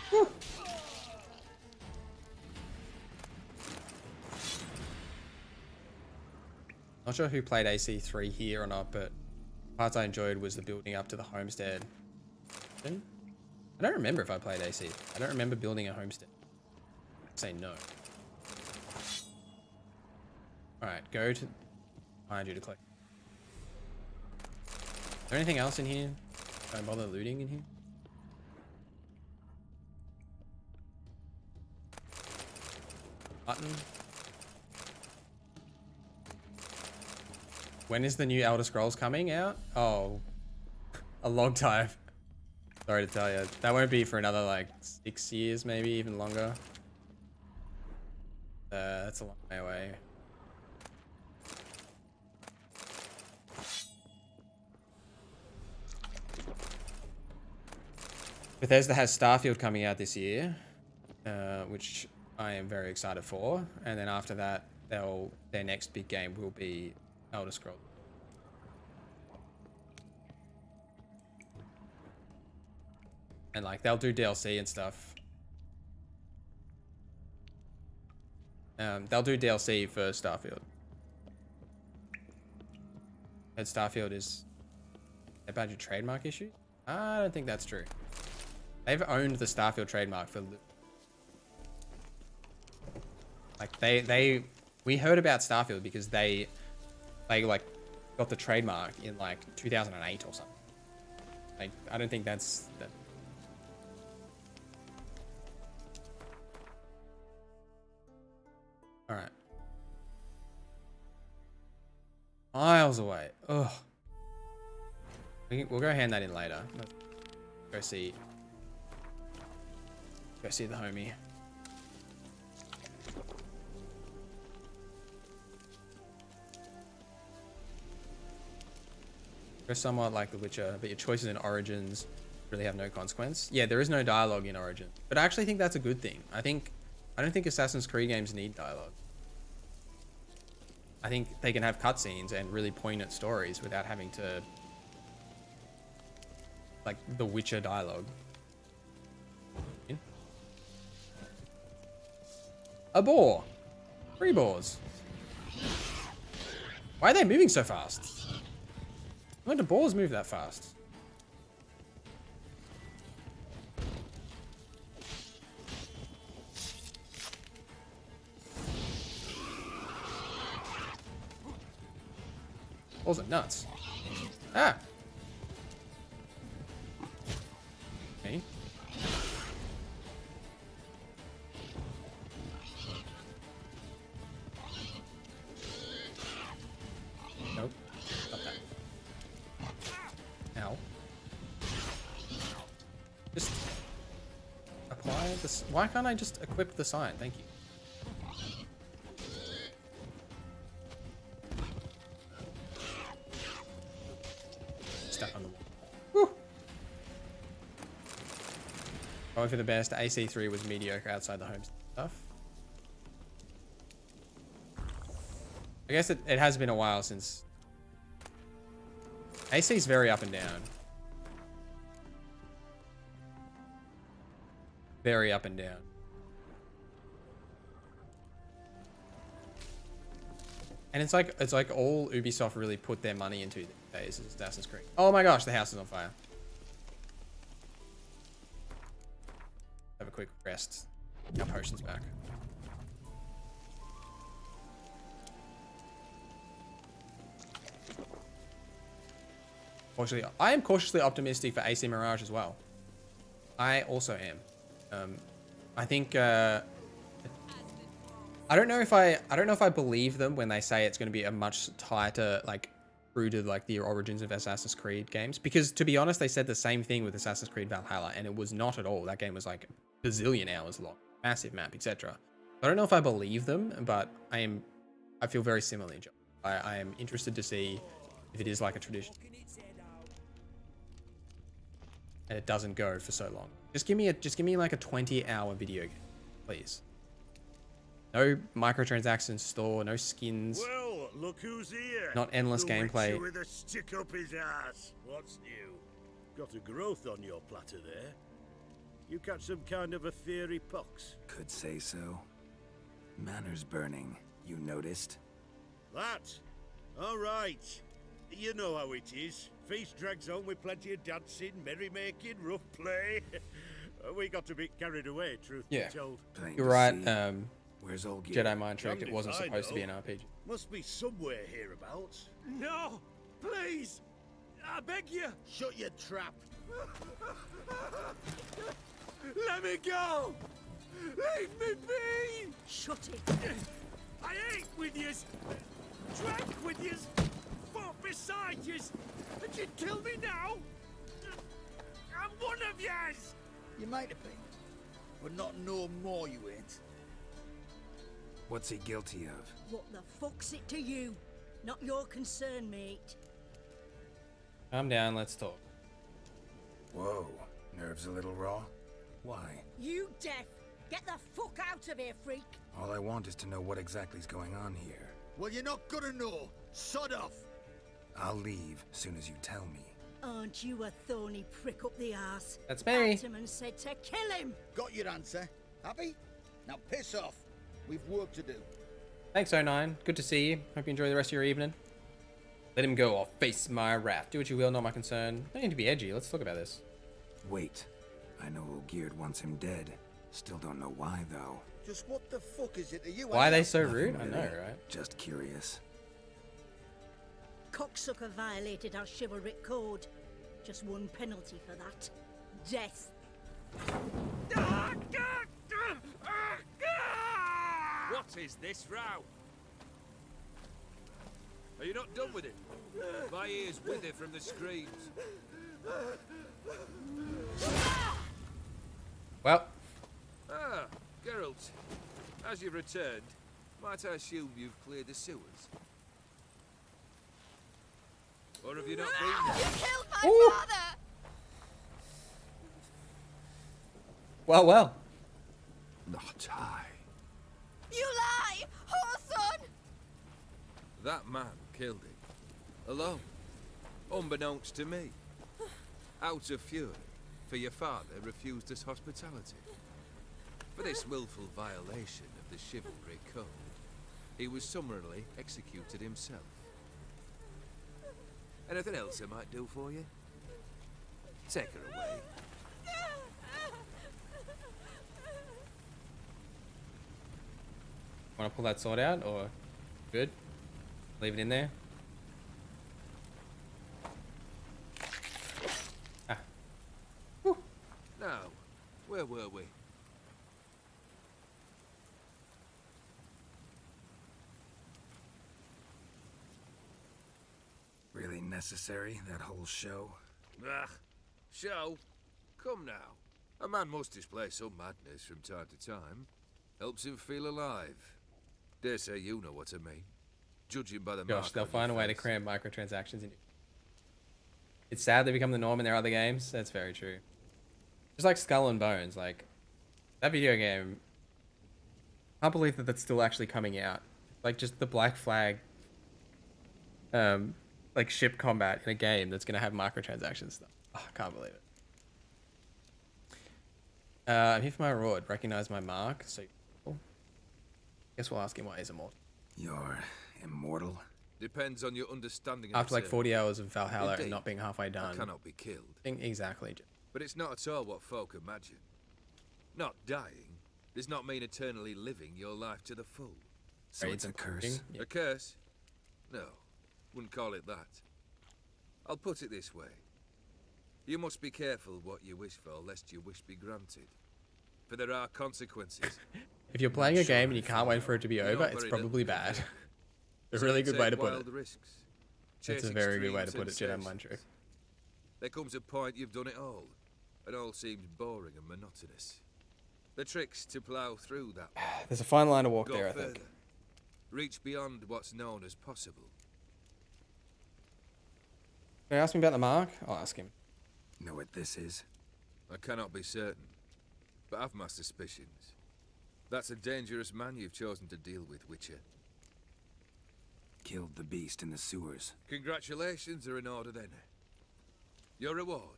Whew. Not sure who played AC3 here or not, but parts I enjoyed was the building up to the homestead. I don't remember if I played AC. I don't remember building a homestead. Say no. Alright, go to behind you to collect. Is there anything else in here? Don't bother looting in here? Button. When is the new Elder Scrolls coming out? Oh, a long time. Sorry to tell you. That won't be for another like 6 years, maybe even longer. That's a long way away. Bethesda has Starfield coming out this year, which I am very excited for. And then after that, their next big game will be Elder Scrolls. And like they'll do DLC and stuff. They'll do DLC for Starfield. And Starfield is about your trademark issue? I don't think that's true. They've owned the Starfield trademark for like we heard about Starfield because they like got the trademark in like 2008 or something. Like I don't think that's that. All right. Miles away. Ugh. We'll go hand that in later. Go see the homie. They're somewhat like The Witcher, but your choices in Origins really have no consequence. Yeah, there is no dialogue in Origins, but I actually think that's a good thing. I don't think Assassin's Creed games need dialogue. I think they can have cutscenes and really poignant stories without having to like The Witcher dialogue. A boar. 3 boars. Why are they moving so fast? When do boars move that fast? Boars are nuts. Ah. Okay. want this? Why can't I just equip the sign? Thank you. Stuck on the wall. Woo. Going for the best. AC3 was mediocre outside the home stuff. I guess it has been a while since. AC is very up and down. Very up and down. And it's like all Ubisoft really put their money into these days is Assassin's Creed. Oh my gosh, the house is on fire. Have a quick rest. Our potion's back. Fortunately, I am cautiously optimistic for AC Mirage as well. I also am. I think I don't know if I believe them when they say it's going to be a much tighter, like, rooted like the origins of Assassin's Creed games. Because to be honest, they said the same thing with Assassin's Creed Valhalla, and it was not at all. That game was like a bazillion hours long, massive map, etc. I don't know if I believe them, but I feel very similarly. I am interested to see if it is like a tradition, and it doesn't go for so long. Just give me like a 20-hour video game, please. No microtransactions store, no skins. Well, look who's here. Not endless the gameplay. Witcher with a stick up his ass. What's new? Got a growth on your platter there. You catch some kind of a theory pox? Could say so. Manor's burning. You noticed? That? All right. You know how it is. Feast drags on with plenty of dancing, merrymaking, rough play. We got a bit carried away, truth be told. You're right. Where's Olgierd? Jedi Mind Trick. It wasn't supposed to be an RPG. Must be somewhere hereabouts. No! Please! I beg you! Shut your trap. Let me go! Leave me be! Shut it. I ate with yous! Drank with yous! Fought beside yous! And you'd kill me now? I'm one of yous! You might have been, but not no more you ain't. What's he guilty of? What the fuck's it to you? Not your concern, mate. Calm down, let's talk. Whoa, nerves a little raw? Why? You deaf! Get the fuck out of here, freak! All I want is to know what exactly is going on here. Well, you're not gonna know. Sod off. I'll leave soon as you tell me. Aren't you a thorny prick up the arse? That's me. Ataman said to kill him! Got your answer. Happy? Now piss off. We've work to do. Thanks, 09. Good to see you. Hope you enjoy the rest of your evening. Let him go or face my wrath. Do what you will, not my concern. Don't need to be edgy. Let's talk about this. Wait. I know Olgierd wants him dead. Still don't know why, though. Just what the fuck is it to you? Why are they so Nothing rude? I really. know, right? Just curious. Cocksucker violated our chivalric code. Just one penalty for that. Death. What is this row? Are you not done with it? My ears wither from the screams. Well. Ah, Geralt. As you've returned, might I assume you've cleared the sewers? Or have you not been there? You killed my father! Well. Not I. You lie! Whoreson! That man killed him. Alone. Unbeknownst to me. Out of fury, for your father refused us hospitality. For this willful violation of the chivalry code, he was summarily executed himself. Anything else I might do for you? Take her away. Want to pull that sword out, or good? Leave it in there. Ah. Whew. Now, where were we? Really necessary, that whole show? Ah, show? Come now. A man must display some madness from time to time. Helps him feel alive. Dare say you know what I mean. Judging by the Josh, mark they'll on find a your way to face. cram microtransactions in. It's sadly become the norm in their other games. That's very true. Just like Skull and Bones, like that video game. I can't believe that that's still actually coming out. Like just the Black Flag, like ship combat in a game that's gonna have microtransactions stuff. Oh, I can't believe it. I'm here for my reward. Recognize my mark. So, guess we'll ask him why he's immortal. You're immortal? Depends on your understanding of After like the 40 hours of Valhalla and Indeed. not being halfway done. I cannot be killed. Exactly. But it's not at all what folk imagine. Not dying does not mean eternally living your life to the full. So it's a curse? A curse? No, wouldn't call it that. I'll put it this way. You must be careful what you wish for, lest your wish be granted. For there are consequences. If you're playing a game and you can't wait for it to be over, it's probably bad. A really good way to put it. That's a very good way to put it, Jedi Mind Trick. There comes a point you've done it all, and all seems boring and monotonous. The trick's to plough through that. There's a fine line to walk Go there, I further. think. Reach beyond what's known as possible. Can you ask me about the mark? I'll ask him. Know what this is? I cannot be certain, but I've my suspicions. That's a dangerous man you've chosen to deal with, Witcher. Killed the beast in the sewers. Congratulations are in order then. Your reward.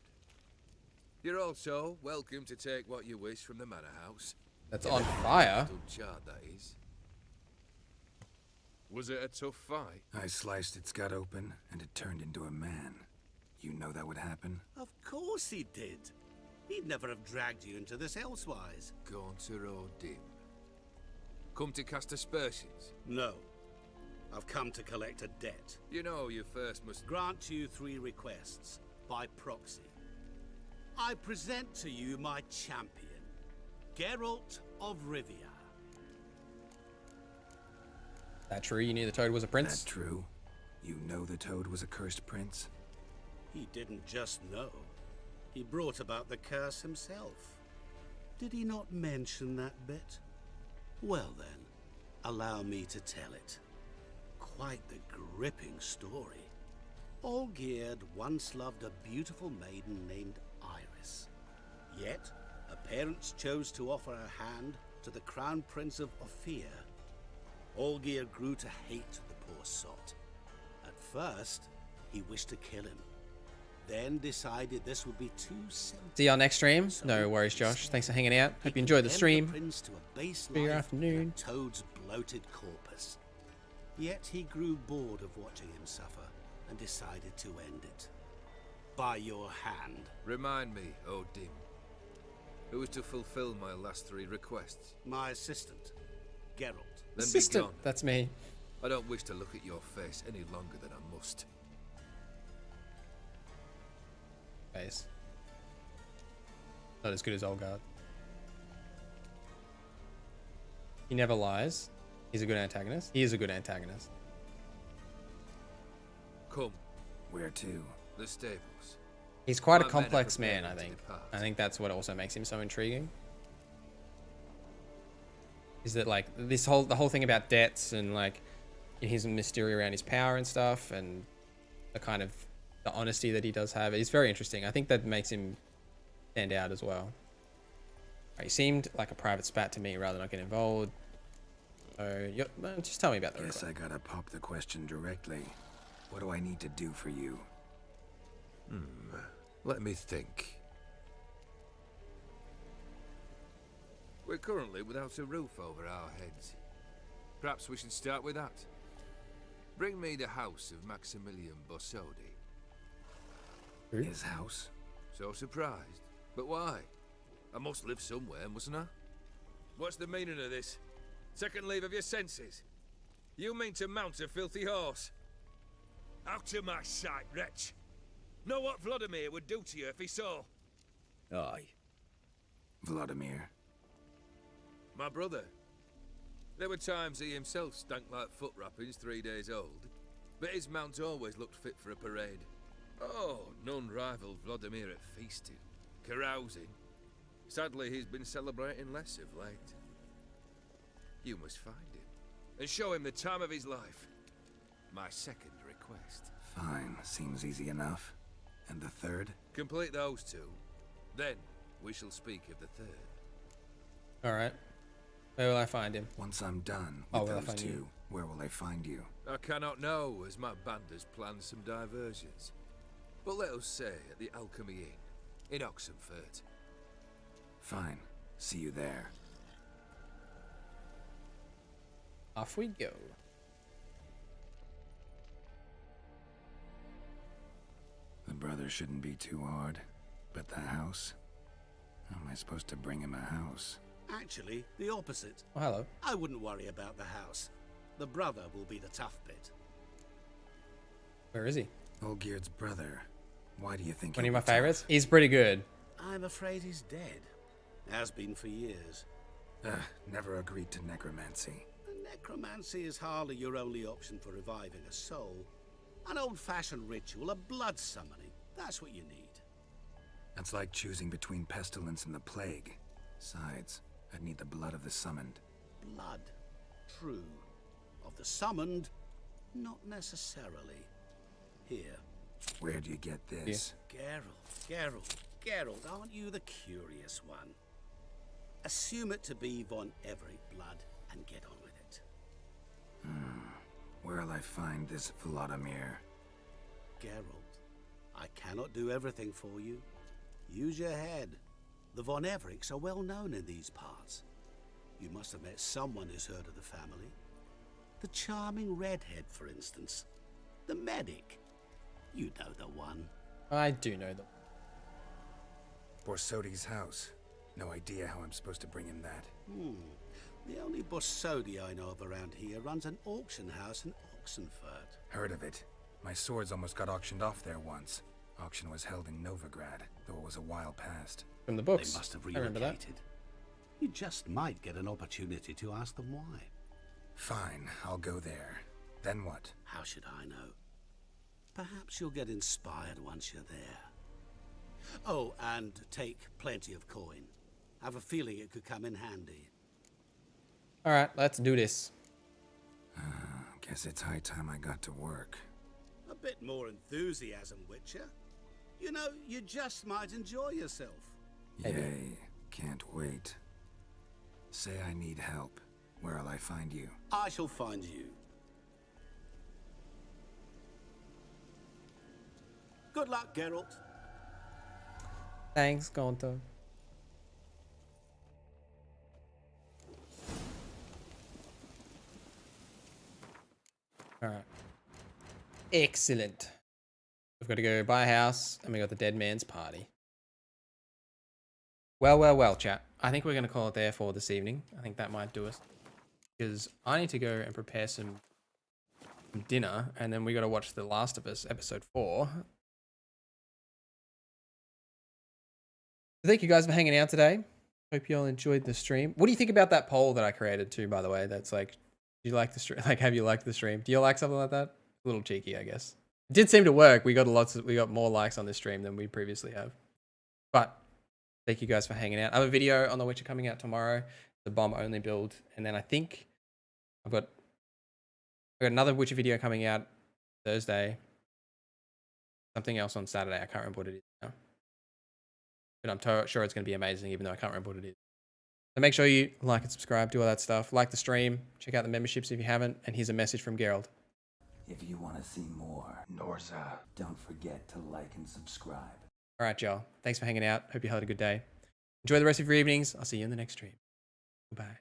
You're also welcome to take what you wish from the manor house. That's on fire. Chart, that is. Was it a tough fight? I sliced its gut open, and it turned into a man. You know that would happen? Of course he did. He'd never have dragged you into this elsewise. Gaunter O'Dim. Come to cast aspersions? No. I've come to collect a debt. You know you first must grant you 3 requests, by proxy. I present to you my champion, Geralt of Rivia. That true? You knew the toad was a prince? That true? You know the toad was a cursed prince? He didn't just know. He brought about the curse himself. Did he not mention that bit? Well then, allow me to tell it. Quite the gripping story. Olgierd once loved a beautiful maiden named Iris. Yet, her parents chose to offer her hand to the Crown Prince of Ophir. Olgierd grew to hate the poor sot. At first, he wished to kill him. Then decided this would be too simple. See y'all next stream. No worries, Josh. Thanks for hanging out. Hope you enjoyed the stream. Prince to a base For your afternoon. Toad's bloated corpus. Yet he grew bored of watching him suffer and decided to end it. By your hand. Remind me, O'Dim. Who is to fulfill my last 3 requests? My assistant, Geralt. Then Assistant. be gone. That's me. I don't wish to look at your face any longer than I must. Face. Not as good as Olgierd. He never lies. He's a good antagonist. He is a good antagonist. Come. Where to? The stables. He's quite a My men are complex man, I preparing to think. depart. I think that's what also makes him so intriguing. Is that like the whole thing about debts and like his mystery around his power and stuff, and the kind of the honesty that he does have is very interesting. I think that makes him stand out as well. He seemed like a private spat to me rather than not get involved. So just tell me about the Guess I gotta pop the question directly. What do I need to do for you? Let me think. We're currently without a roof over our heads. Perhaps we should start with that. Bring me the house of Maximilian Bossodi. His house? So surprised. But why? I must live somewhere, mustn't I? What's the meaning of this? Second leave of your senses? You mean to mount a filthy horse? Out of my sight, wretch! Know what Vladimir would do to you if he saw? Aye. Vladimir. My brother. There were times he himself stank like foot wrappings 3 days old, but his mount always looked fit for a parade. Oh, none rivaled Vladimir at feasting, carousing, Sadly, he's been celebrating less of late. You must find him and show him the time of his life. My second request. Fine, seems easy enough. And the third? Complete those two. Then we shall speak of the third. Alright. Where will I find him? Once I'm done with where will I those find two, you? where will I find you? I cannot know, as my band has planned some diversions. But let us say at the Alchemy Inn, in Oxenfurt. Fine. See you there. Off we go. The brother shouldn't be too hard. But the house? How am I supposed to bring him a house? Actually, the opposite. Oh, hello. I wouldn't worry about the house. The brother will be the tough bit. Where is he? Olgierd's brother. Why do you think One he'll of my be tough? favorites? He's pretty good. I'm afraid he's dead. Has been for years. Never agreed to necromancy. Necromancy is hardly your only option for reviving a soul. An old-fashioned ritual, a blood summoning. That's what you need. That's like choosing between pestilence and the plague. Besides, I'd need the blood of the summoned. Blood. True. Of the summoned, not necessarily. Here. Where'd you get this? Geralt, aren't you the curious one? Assume it to be von Everett blood and get on with it. Where'll I find this Vladimir? Geralt, I cannot do everything for you. Use your head. The von Evericks are well known in these parts. You must have met someone who's heard of the family. The charming redhead, for instance. The medic. You know the one. I do know them. Borsodi's house. No idea how I'm supposed to bring him that. The only Borsodi I know of around here runs an auction house in Oxenfurt. Heard of it. My swords almost got auctioned off there once. Auction was held in Novigrad, though it was a while past. From the books. They must have I remember that. relocated. You just might get an opportunity to ask them why. Fine, I'll go there. Then what? How should I know? Perhaps you'll get inspired once you're there. Oh, and take plenty of coin. Have a feeling it could come in handy. Alright, let's do this. Guess it's high time I got to work. A bit more enthusiasm, Witcher. You know, you just might enjoy yourself. Yay, can't wait. Say I need help. Where'll I find you? I shall find you. Good luck, Geralt. Thanks, Gaunter. Alright. Excellent. We've got to go buy a house, and we got the dead man's party. Well, chat. I think we're going to call it there for this evening. I think that might do us. Because I need to go and prepare some dinner, and then we got to watch The Last of Us, episode 4. Thank you guys for hanging out today. Hope you all enjoyed the stream. What do you think about that poll that I created too, by the way? That's like, do you like the stream? Like, have you liked the stream? Do you like something like that? A little cheeky, I guess. It did seem to work. We got more likes on this stream than we previously have. But thank you guys for hanging out. I have a video on The Witcher coming out tomorrow, the bomb only build, and then I think I've got another Witcher video coming out Thursday. Something else on Saturday. I can't remember what it is now. But I'm sure it's going to be amazing, even though I can't remember what it is. So make sure you like and subscribe, do all that stuff. Like the stream, check out the memberships if you haven't, and here's a message from Geralt. If you want to see more NorZZa, don't forget to like and subscribe. All right, y'all. Thanks for hanging out. Hope you had a good day. Enjoy the rest of your evenings. I'll see you in the next stream. Goodbye.